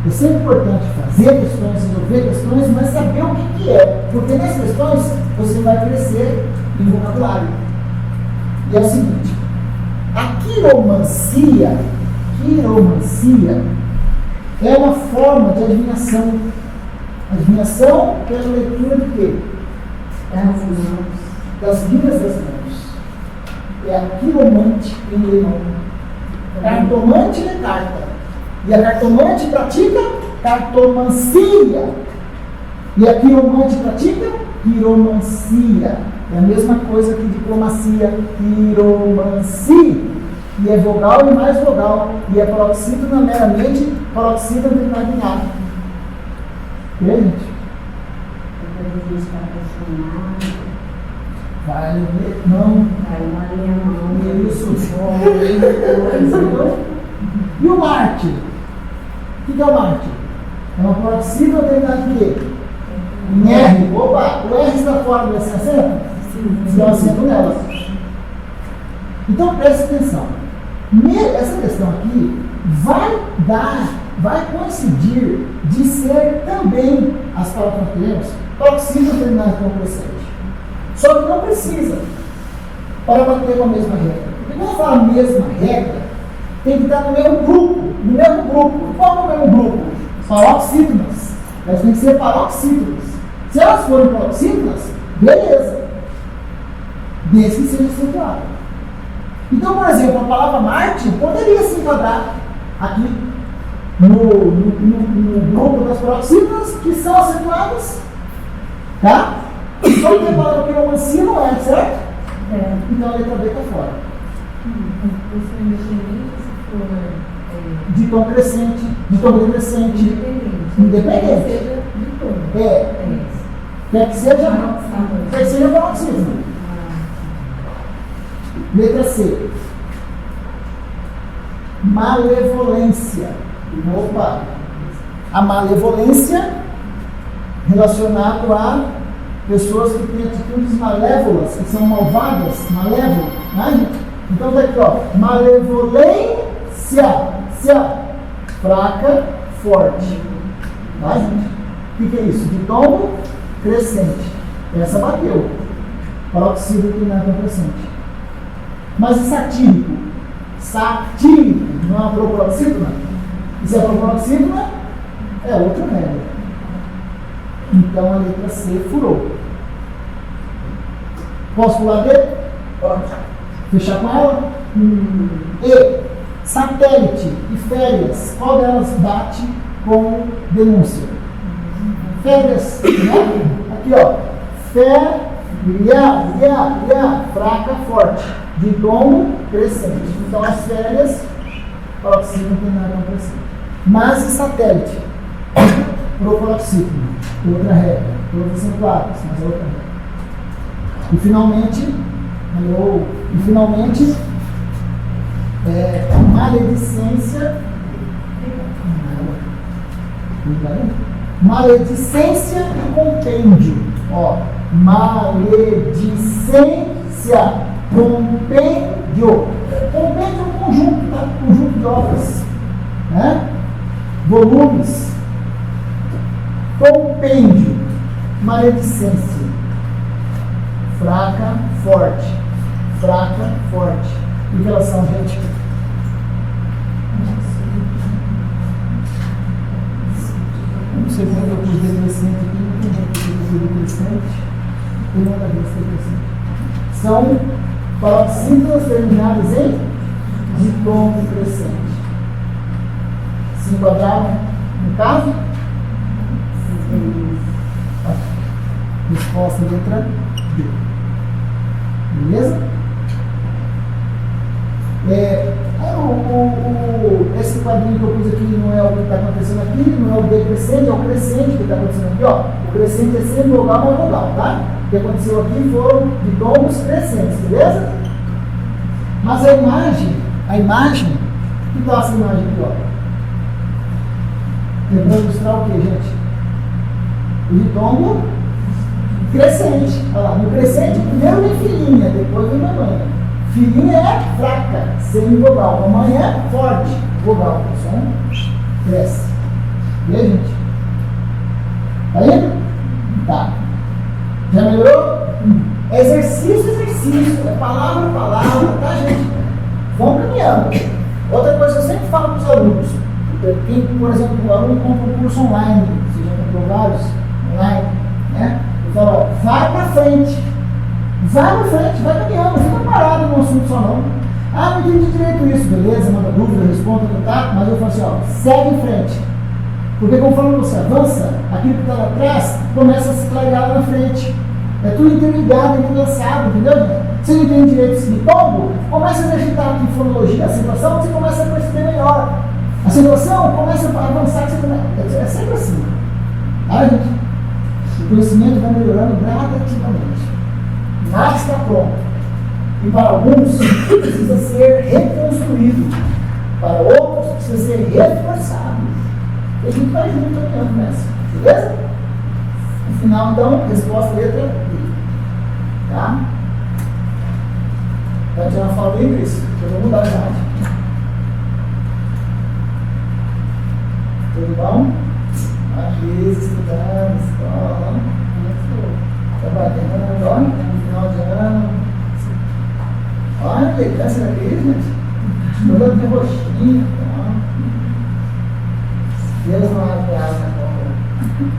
é sempre importante fazer questões, resolver questões, mas saber o que é. Porque nessas questões você vai crescer em vocabulário. E é o seguinte, a quiromancia é uma forma de adivinhação. Adivinhação pela leitura de quê? Das linhas das mãos. É a quiromante em alemão. Cartomante lê carta. E a cartomante pratica cartomancia. E a quiromante pratica quiromancia. É a mesma coisa que diplomacia, quiromancia. E é vogal e mais vogal. E é paroxítona meramente, paroxítona terminada em A. E aí, gente? Vai ler? Não. Isso. E o Marte? O que é o Marte? É uma paroxítona terminada em quê? Em R. Opa, o R está fora desse acento? Sim. Dá um acento nela. Então preste atenção. Essa questão aqui vai coincidir de ser também as palavras que temos paroxítona terminada com crescente. Só que não precisa para bater com a mesma regra. Porque quando eu falo a mesma regra, tem que estar no mesmo grupo. Qual é o mesmo grupo? Paroxítonas. Elas têm que ser paroxítonas. Se elas forem paroxítonas, beleza. Desde que seja acentuada. Então, por exemplo, a palavra Marte poderia se enquadrar aqui no grupo das paroxítonas que são acentuadas. Tá? Só que a palavra quiromancia não é, certo? É. Então a letra B está fora. De tom crescente, de tom decrescente. Independente. Quer que seja paroxítona. Letra C. Malevolência. Opa! A malevolência relacionado a pessoas que têm atitudes malévolas, que são malvadas, malévolas. Né? Então tá aqui, ó. Malevolência. Fraca, forte. Tá, gente? O que é isso? De tombo crescente. Essa bateu. Paroxítono inclinado crescente. Mas e satírico? Satírico não é uma proparoxítona? E se é proparoxítona, é outra regra. Então a letra C furou. Posso pular D? Pode. Fechar com ela? E satélite e férias. Qual delas bate com denúncia? Férias, né? Aqui, ó. Fraca, forte. De tombo crescente. Então as férias, paroxítono inclinado crescente. Mas e satélite? Proparoxítono. Outra regra. Todas acentuadas, mas outra regra. E finalmente, maledicência. Maledicência e compêndio. Ó, maledicência, compêndio. Compêndio é um conjunto, tá? Conjunto de obras, né? Volumes. Compêndio, maledicência. Fraca, forte. Fraca, forte. Em relação, gente? Não sei como eu pus decrescente aqui, não tem jeito de pus decrescente. E nada disso decrescente. São paroxítonas terminadas em de tombo crescente. Se enquadraram no caso? Resposta letra D. Beleza? Esse quadrinho que eu pus aqui não é o que está acontecendo aqui, não é o decrescente, é o crescente que está acontecendo aqui. Ó. O crescente é sempre vogal, mas vogal, tá? O que aconteceu aqui foram de tombos crescentes, beleza? Mas a imagem, que dá essa imagem aqui, ó? Tentando ilustrar o que, gente? O de tombo crescente. Olha lá, no crescente, primeiro vem filhinha, depois vem mamãe. Filhinha é fraca, semivogal. Mamãe é forte, vogal. O som cresce. Vê, gente? Tá indo? Tá. Já melhorou? Exercício. É palavra, tá, gente? Vamos caminhando. Outra coisa que eu sempre falo para os alunos. Quem, por exemplo, o aluno compra um curso online, você já comprou vários online, né? Eu falo, ó, vai para frente. Vai pra frente, vai caminhando, não fica parado no assunto só não. Ah, não entendi direito isso, beleza, manda dúvida, responda, tá? Mas eu falo assim, ó, segue em frente. Porque conforme você avança, aquilo que está lá atrás começa a se clarear lá na frente. É tudo interligado, entrelaçado, entendeu? Você não entende direito esse tombo, começa a exercitar aqui fonologia, a situação, você começa a perceber melhor. A situação começa a avançar, é sempre assim. Tá, gente? O conhecimento vai melhorando gradativamente. Nada está pronto. E para alguns precisa ser reconstruído. Para outros precisa ser reforçado. E a gente vai junto caminhando nessa. Beleza? No final, então, resposta letra D. Tá? Vai tirar uma fala livre isso. Eu vou mudar a imagem. Tudo bom? Aqui, estudando, escola. Trabalhando agora, no final de ano. Olha que criança daqui, gente. Toda de roxinha. Deus não abre asa na cobra.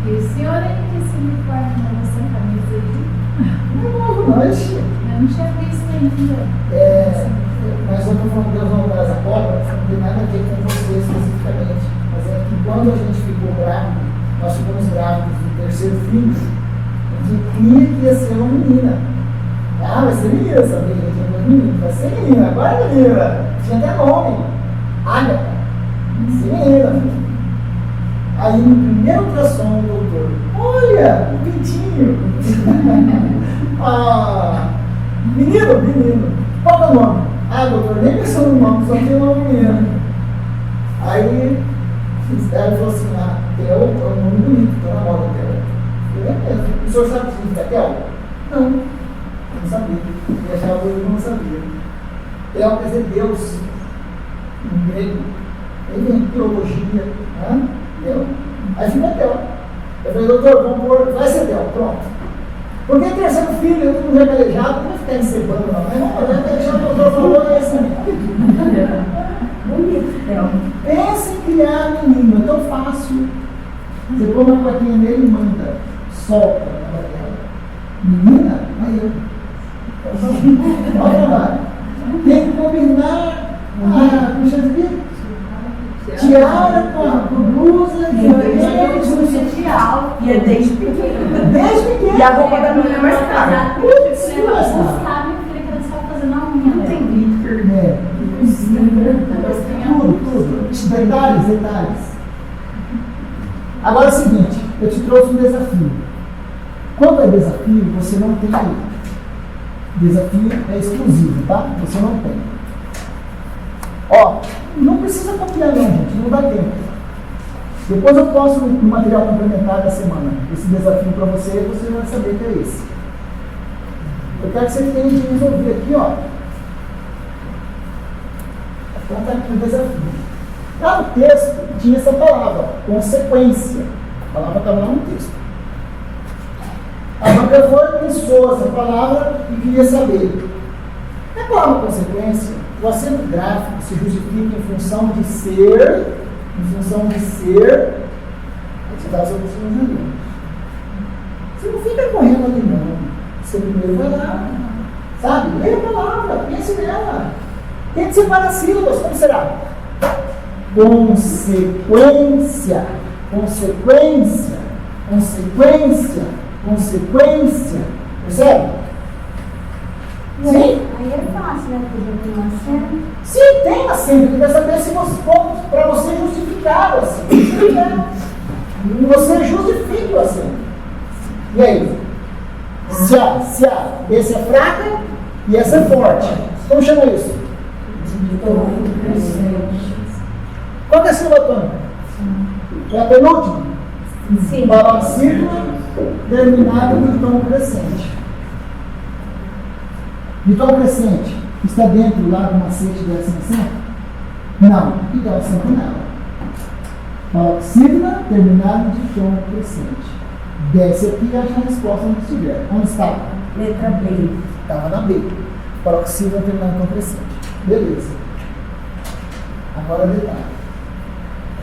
E o senhor aí que esse uniforme na nossa camisa aí? Não é novo, não. Eu não tinha visto ainda. Mas eu estou falando que Deus não traz a cobra, não tem nada a ver com você especificamente. Mas é que quando a gente ficou grávido, nós ficamos grávidos do terceiro filho. Que cria que ia ser uma menina. Ah, vai ser menina, sabia? Vai ser menina, agora é menina. Tinha até nome. Ágata. Vai ser menina. Aí no primeiro ultrassom do doutor, olha, o pintinho. Menino. Qual é o nome? Ah, doutor, nem pensou no nome, só tinha o nome menina. Aí ela falou assim, Theo é um nome bonito, tá na moda dela. É mesmo. O senhor sabe o que significa Theo? Não sabia. E achava que eu não sabia. Theo quer dizer Deus, em grego. Ele vem de teologia, né? Entendeu? Aí fica Theo. Eu falei, doutor, vamos pôr, vai ser Theo, pronto. Porque terceiro filho, eu tudo regalejado, não vai ficar encebando, não. Mas vamos deixar o doutor falou, é esse Bonito, Theo. Pensa em criar menino, é tão fácil. Você põe uma plaquinha nele e manda, solta na plaquinha. Menina, aí eu. Olha o trabalho. Tem que combinar a puxa de vida. Tiara com a blusa, E é desde pequeno. desde pequeno. E a roupa da menina é mais cara. Não tem glitter. É. Tudo. Detalhes. Agora é o seguinte, eu te trouxe um desafio. Quando é desafio, você não tem aí. Desafio é exclusivo, tá? Você não tem. Ó, não precisa copiar não, gente, não dá tempo. Depois eu posto no material complementar da semana esse desafio para você e você vai saber que é esse. Eu quero que você tente resolver aqui, ó. Então tá aqui o desafio. Lá no texto tinha essa palavra, consequência. A palavra estava lá no texto. A banca foi, pensou essa palavra e queria saber. A palavra consequência, o acento gráfico se justifica em função de ser, aí você dá as opções ali. Você não fica correndo ali não. Você primeiro vai lá, sabe? Leia a palavra, pense nela. Tente separar sílabas, como será? Consequência. Percebe? Sim? Aí é fácil, né? Porque já tem uma cena. Sim, tem acento. Ele quer saber se você para você justificar o acento. Você justifica o acento. E aí? Se a esse é fraca e essa é forte. Como chama isso? Qual que é a sílaba tônica? É a penúltima? Sim. Paroxítona terminado de tom crescente. De tom crescente está dentro lá do macete dessa acento? Não. Então acento nela. Paroxítona terminado de tom crescente. Desce aqui e acha a resposta onde estiver. Onde está? Letra B. Estava na B. Paroxítona terminado de tom crescente. Beleza. Agora detalhe.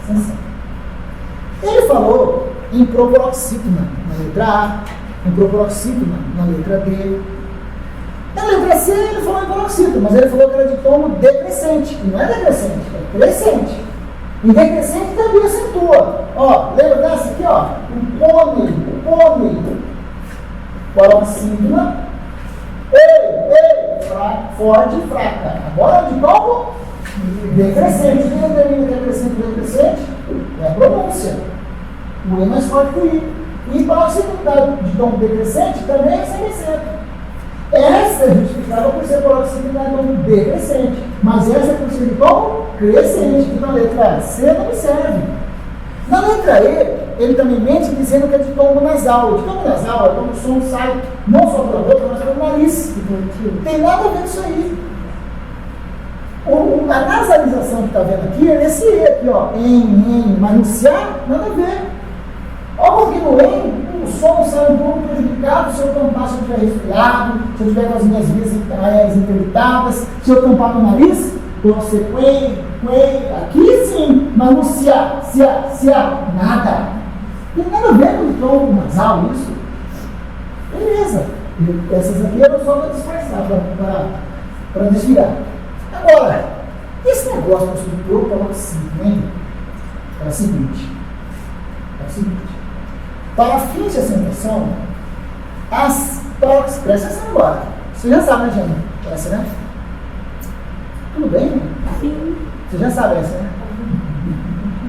Atenção. Ele falou em proparoxítona na letra A, em proparoxítona na letra B. Na letra C ele falou em paroxítona, mas ele falou que era de tom decrescente. E não é decrescente, é crescente. E decrescente também acentua. Ó, lembra dessa aqui, ó? O pônei. Paroxítona. Ei, forte e fraca. Agora de tom decrescente. Quem determina decrescente e decrescente? É a pronúncia. O E mais forte que o I. E paroxítona de tom decrescente também é 100%. Essa é justificável por ser paroxítona de tom decrescente. Mas essa é por ser de tom crescente, que na letra C não me serve. Na letra E, ele também mente dizendo que é de tom nasal. De tom nasal é quando o som sai não só pela boca, mas pelo nariz. Tem nada a ver com isso aí. A nasalização que está vendo aqui é nesse E aqui, ó. Mas no CA, nada a ver. Olha porque no E, o som sai um pouco prejudicado se eu tampar, se eu estiver resfriado, se eu estiver com as minhas vias aéreas interditadas, se eu tampar no nariz, você aqui sim, mas no CA, nada. Não tem nada a ver com o tom nasal, isso. Beleza. Essas aqui eu só para disfarçar, para desviar. Agora, esse negócio do proparoxítona, hein? É o seguinte. Para fins de acentuação, presta atenção agora. Você já sabe, né, Jana? Essa, né? Tudo bem? Né? Sim. Você já sabe essa, né?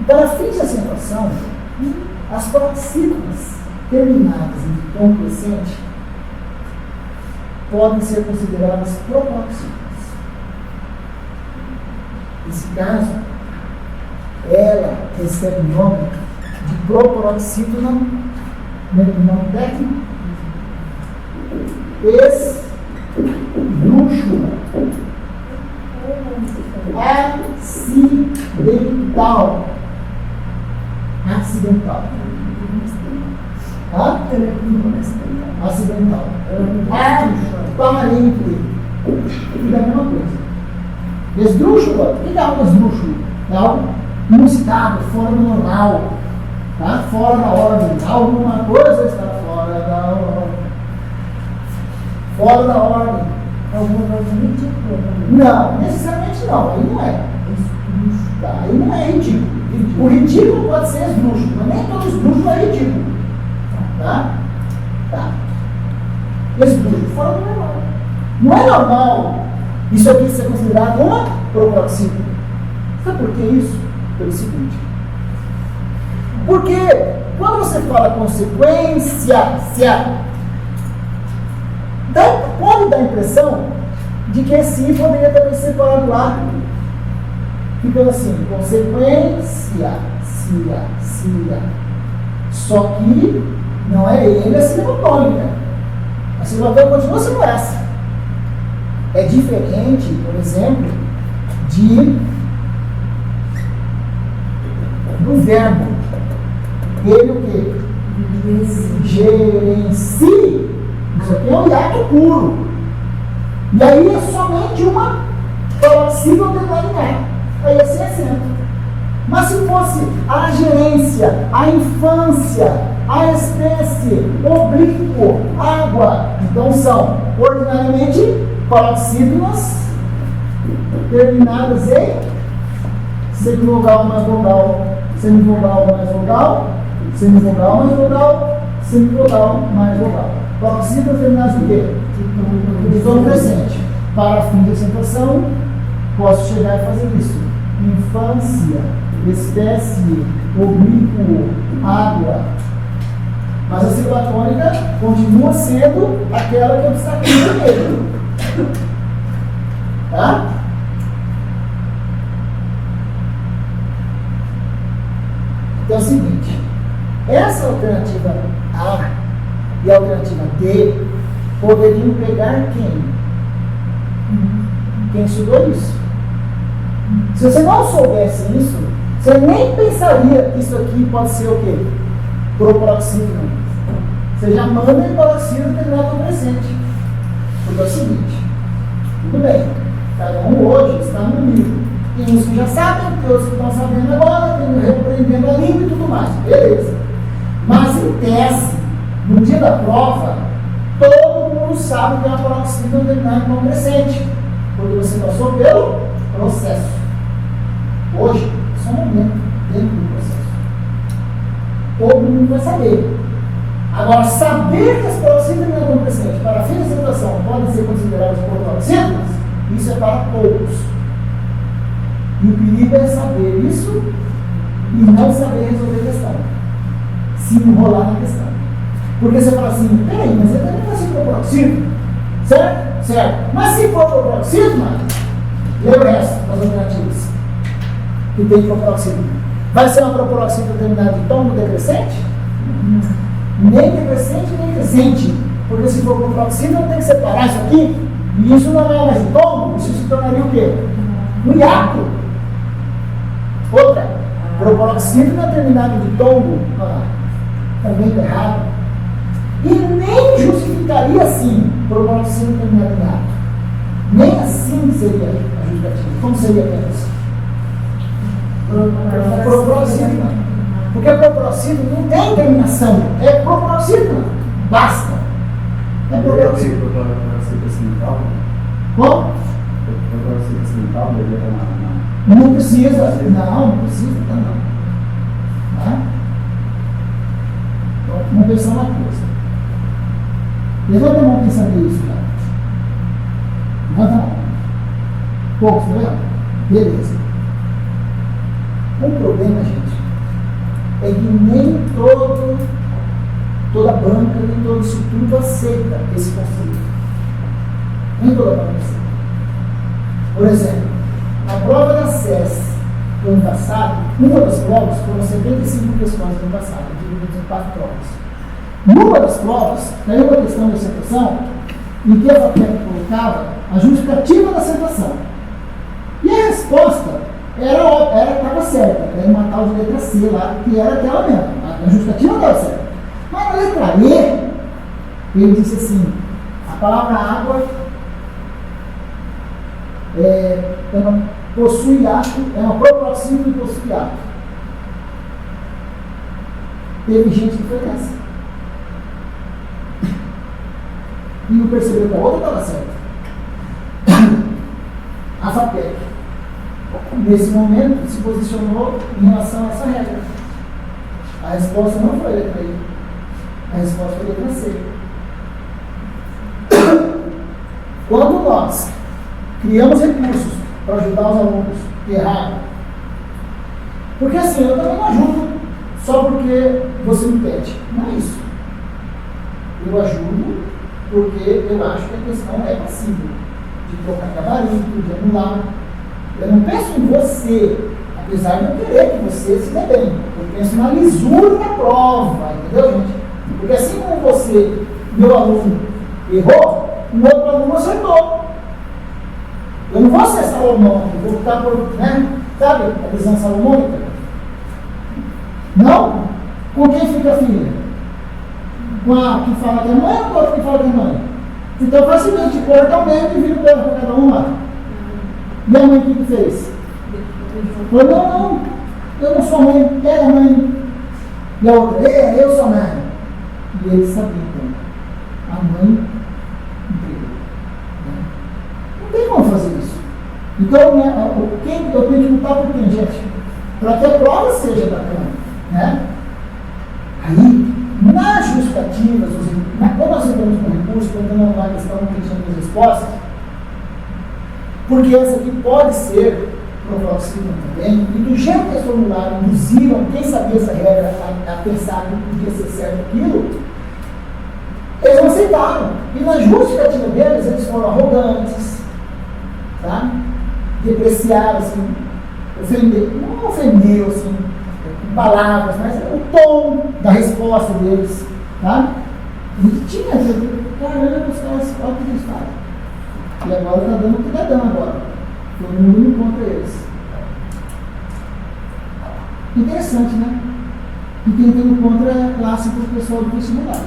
Para fins de acentuação, as paroxítonas terminadas em tom crescente podem ser consideradas proparoxítonas. Nesse caso, ela recebe o nome de proparoxítona, nome técnico, esdrúxula, acidental. acidental? Acidental. Aparente. Tudo é a mesma coisa. Esdrúxula, o que é algo esdrúxulo? É algo inusitado, fora do normal, tá? Fora da ordem. Alguma coisa está fora da ordem. Fora da ordem. Alguma coisa ridícula também. Não, necessariamente não. Aí não é. Tá? Aí não é ridículo. O ridículo pode ser esdrúxulo, mas nem todo esdrúxulo é ridículo. Tá? Tá. Esdrúxulo, fora do normal. Não é normal isso aqui ser considerado uma proproxítona. Sabe por que isso? Pelo seguinte. Porque quando você fala consequência, pode dar a impressão de que esse poderia também ser separado do A. Ficando assim, consequência, cia. Só que não é ele a sílaba tônica. A sílaba tônica continua sendo essa. É diferente, por exemplo, do verbo. Ele o quê? Gerencie. Isso aqui é um hiato puro. E aí é somente uma paroxítola terminada em A. Aí é sem acento. Mas se fosse a gerência, a infância, a espécie, oblíquo, água, então são ordinariamente paroxítonas terminadas em semivogal mais vogal, semivogal mais vogal, semivogal mais vogal, semivogal mais vogal. Paroxítonas terminadas em quê? De tom crescente. Para fim de acentuação, posso chegar e fazer isso. Infância, espécie, oblíquo, água. Mas a sílaba tônica continua sendo aquela que eu destaquei primeiro. Tá? Então é o seguinte, essa alternativa A e a alternativa D poderiam pegar quem? Quem estudou isso? Se você não soubesse isso, você nem pensaria que isso aqui pode ser o quê? Proproxítona. Você já manda em paroxítona terminado no presente. Porque é o seguinte, tudo bem, cada um hoje está no livro. Tem uns que já sabem, tem outros que estão sabendo agora, tem uns repreendendo a língua e tudo mais. Beleza. Mas em tese, no dia da prova, todo mundo sabe que é uma paroxítona terminada no crescente. Porque você passou pelo processo. Hoje, só um momento dentro do processo. Todo mundo vai saber. Agora, saber que as paroxítonas terminam no presente para fim de acentuação podem ser consideradas proproxítonas, isso é para poucos. E o perigo é saber isso e não saber resolver a questão. Se enrolar na questão. Porque você fala assim, peraí, mas ele também vai ser proproxítona. Certo? Certo. Mas se for proproxítona, lê o resto das alternativas que tem proproxítona. Vai ser uma proproxítona terminada de tombo decrescente? Nem decrescente, nem crescente. Porque se for proproxítona, tem que separar isso aqui. E isso não é mais um tombo, isso se tornaria o quê? Um hiato. Outra, proproxítona terminada de tombo, também está errado. E nem justificaria assim proproxítona terminada em hiato. Nem assim seria a justificativa. Como seria apenas? Proproxítona. Porque a proproxítona não tem terminação. É proproxítona. Basta. É proproxítona. Como? Não precisa. Não precisa. Não. Tá? Então, vamos pensar uma coisa. Levanta a mão quem sabe isso, cara. Levanta a mão. Poucos, tá vendo? Beleza. O problema, gente, é que nem toda banca, nem todo instituto aceita esse conceito. Nem toda banca aceita. Por exemplo, a prova da SES do ano passado, uma das provas, foram 75 questões do ano passado, divididas em 4 provas. Numa das provas, caiu uma questão de acentuação, em que a FAPEC colocava a justificativa da acentuação. E a resposta estava certa, era uma tal de letra C lá, que era aquela mesmo, a justificativa estava certa. Mas na letra E, ele disse assim, a palavra água possui ato, é uma proproxima e possui ato. Teve gente que foi nessa. E não percebeu que a outra estava certa. A FAPEC, nesse momento, se posicionou em relação a essa regra. A resposta não foi a letra I, a resposta foi a letra C. Quando nós criamos recursos para ajudar os alunos que erraram, porque assim, eu também não ajudo só porque você me pede, não é isso. Eu ajudo porque eu acho que a questão é passível de trocar gabarito, de anular. Eu não penso em você, apesar de eu querer que você se dê bem. Eu penso na lisura da prova, entendeu, gente? Porque assim como você, meu aluno, errou, o outro aluno acertou. Eu não vou ser Salomão, eu vou ficar por, né? Sabe a visão salomônica? Não? Com quem fica a filha? Com a que fala que é mãe ou com a outra que fala que é mãe? Então faz o seguinte, corta o meio e vira o para cada um lá. E a mãe o que fez? Falou, não, eu não sou mãe, quem é a mãe? E a outra, eu sou mãe. E ele sabia, então, a mãe entregou. Não tem como fazer isso. Então, eu tenho que lutar por quem, gente? Para que a prova seja bacana. Né? Aí, nas justificativas, quando nós entramos com recurso, quando uma questão que chama de respostas, porque essa aqui pode ser provocativa também, e do jeito que esse formulário induziram quem sabia essa regra a pensar que podia ser certo aquilo, eles não aceitaram. E na justificativa deles, eles foram arrogantes, tá? Depreciaram, assim, não ofendeu, assim, com palavras, mas o tom da resposta deles, tá? E tinha, caramba, os caras, olha o que eles fazem. E agora está dando o que está dando agora. Todo mundo contra eles. Interessante, né? E quem tem contra é clássico do pessoal do vestibular.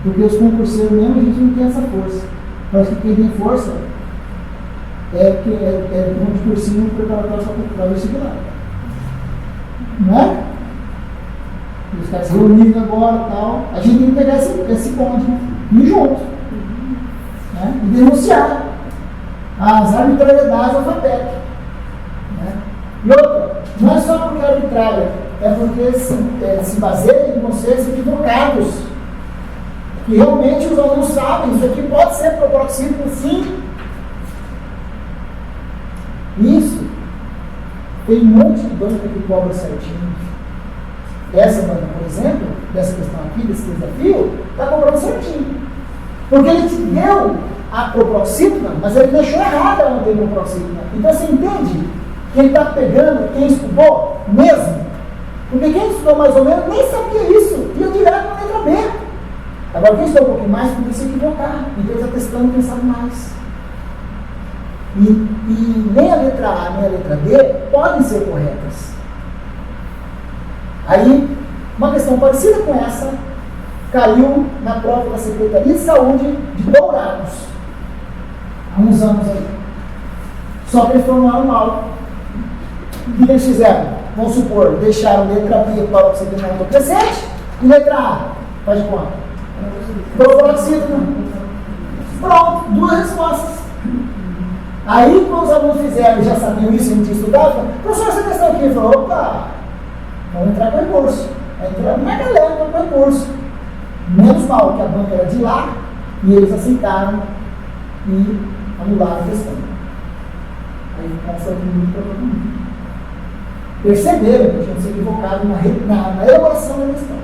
Porque os concurseiros mesmo, a gente não tem essa força. Parece que quem tem força é um de cursinho preparatório para vestibular. Não é? E os caras se reuniram agora e tal. A gente tem que pegar esse bonde e ir junto. Né? E denunciar as arbitrariedades da FAPEC. Né? E outra, não é só porque é arbitrária, é porque se baseia em conceitos equivocados. Que realmente os alunos sabem, isso aqui pode ser proproxímico sim. Isso. Tem um monte de banca que cobra certinho. Essa banca, por exemplo, dessa questão aqui, desse desafio, está cobrando certinho. Porque ele te deu a proproxímica, mas ele deixou errada onde tem proproxímica. Então você entende que ele está pegando quem estudou mesmo? Porque quem estudou mais ou menos nem sabia isso, ia direto na letra B. Agora quem estudou um pouquinho mais podia se equivocar, então ele está testando quem sabe mais. E nem a letra A nem a letra D podem ser corretas. Aí, uma questão parecida com essa caiu na prova da Secretaria de Saúde de Dourados, há uns anos aí. Só que eles formaram mal. O que eles fizeram? Vamos supor, deixaram letra B para o segmento presente e letra A, faz de conta. Pronto, duas respostas. Aí, quando os alunos fizeram, já sabiam isso, a gente estudava, professor, essa questão aqui, ele falou, opa, vamos entrar com recurso. Aí entraram uma galera com recurso. Menos mal que a banca era de lá, e eles aceitaram e anularam a questão. Aí foi muito para todo mundo. Perceberam que tinham se equivocado na elaboração da questão.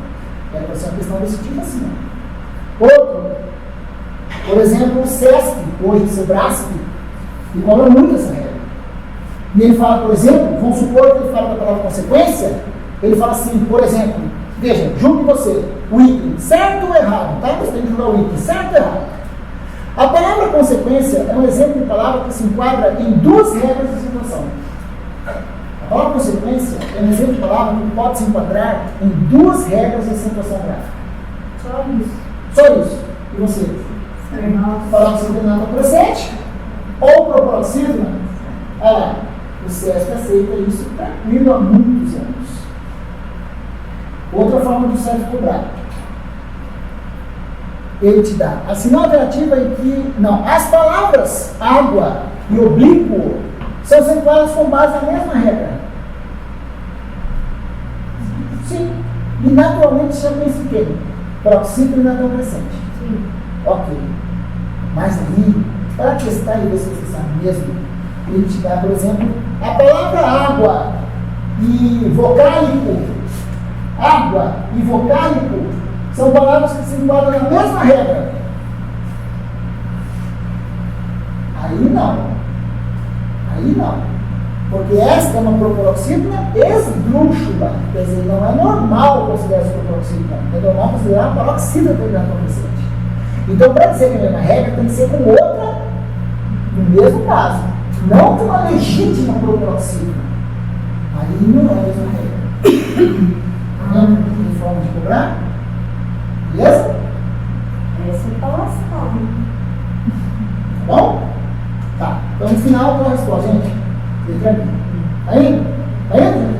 Era para ser uma questão desse tipo assim. Outro, por exemplo, o SESC, hoje o SEBRASP, e cobra muito essa regra. E ele fala, por exemplo, vamos supor que ele fala da palavra consequência, ele fala assim, por exemplo, veja, julgue você, o item, certo ou errado, tá? Você tem que julgar o item, certo ou errado. A palavra consequência é um exemplo de palavra que se enquadra em duas regras de situação. A palavra consequência é um exemplo de palavra que pode se enquadrar em duas regras de acentuação gráfica. Só isso. Só isso. E você? Palavra subordinada crescente ou proparoxítona? Olha lá, o SESC aceita isso tranquilo há muitos anos. Outra forma do SESC cobrar. Ele te dá a sinal alternativa em que, não, as palavras água e oblíquo são acentuadas com base na mesma regra. Sim. E naturalmente já pensa em quê? Proxítona e natão crescente. Sim. Ok. Mas aí, para testar e ver se você sabe mesmo, ele te dá, por exemplo, a palavra água e vocálico. Água e vocálico são palavras que se enquadram na mesma regra. Aí não. Aí não. Porque esta é uma proparoxítona esdrúxula. Quer dizer, não é normal considerar essa proparoxítona. É normal considerar a paroxítona do natão crescente. Então, para dizer que é a mesma regra, tem que ser com outra, no mesmo caso. Não com uma legítima proparoxítona. Aí não é a mesma regra. Não tem forma de cobrar? Beleza? Essa é falação. Tá bom? Tá. Então, no final, qual a resposta, gente? Letra B. Tá indo? Tá indo?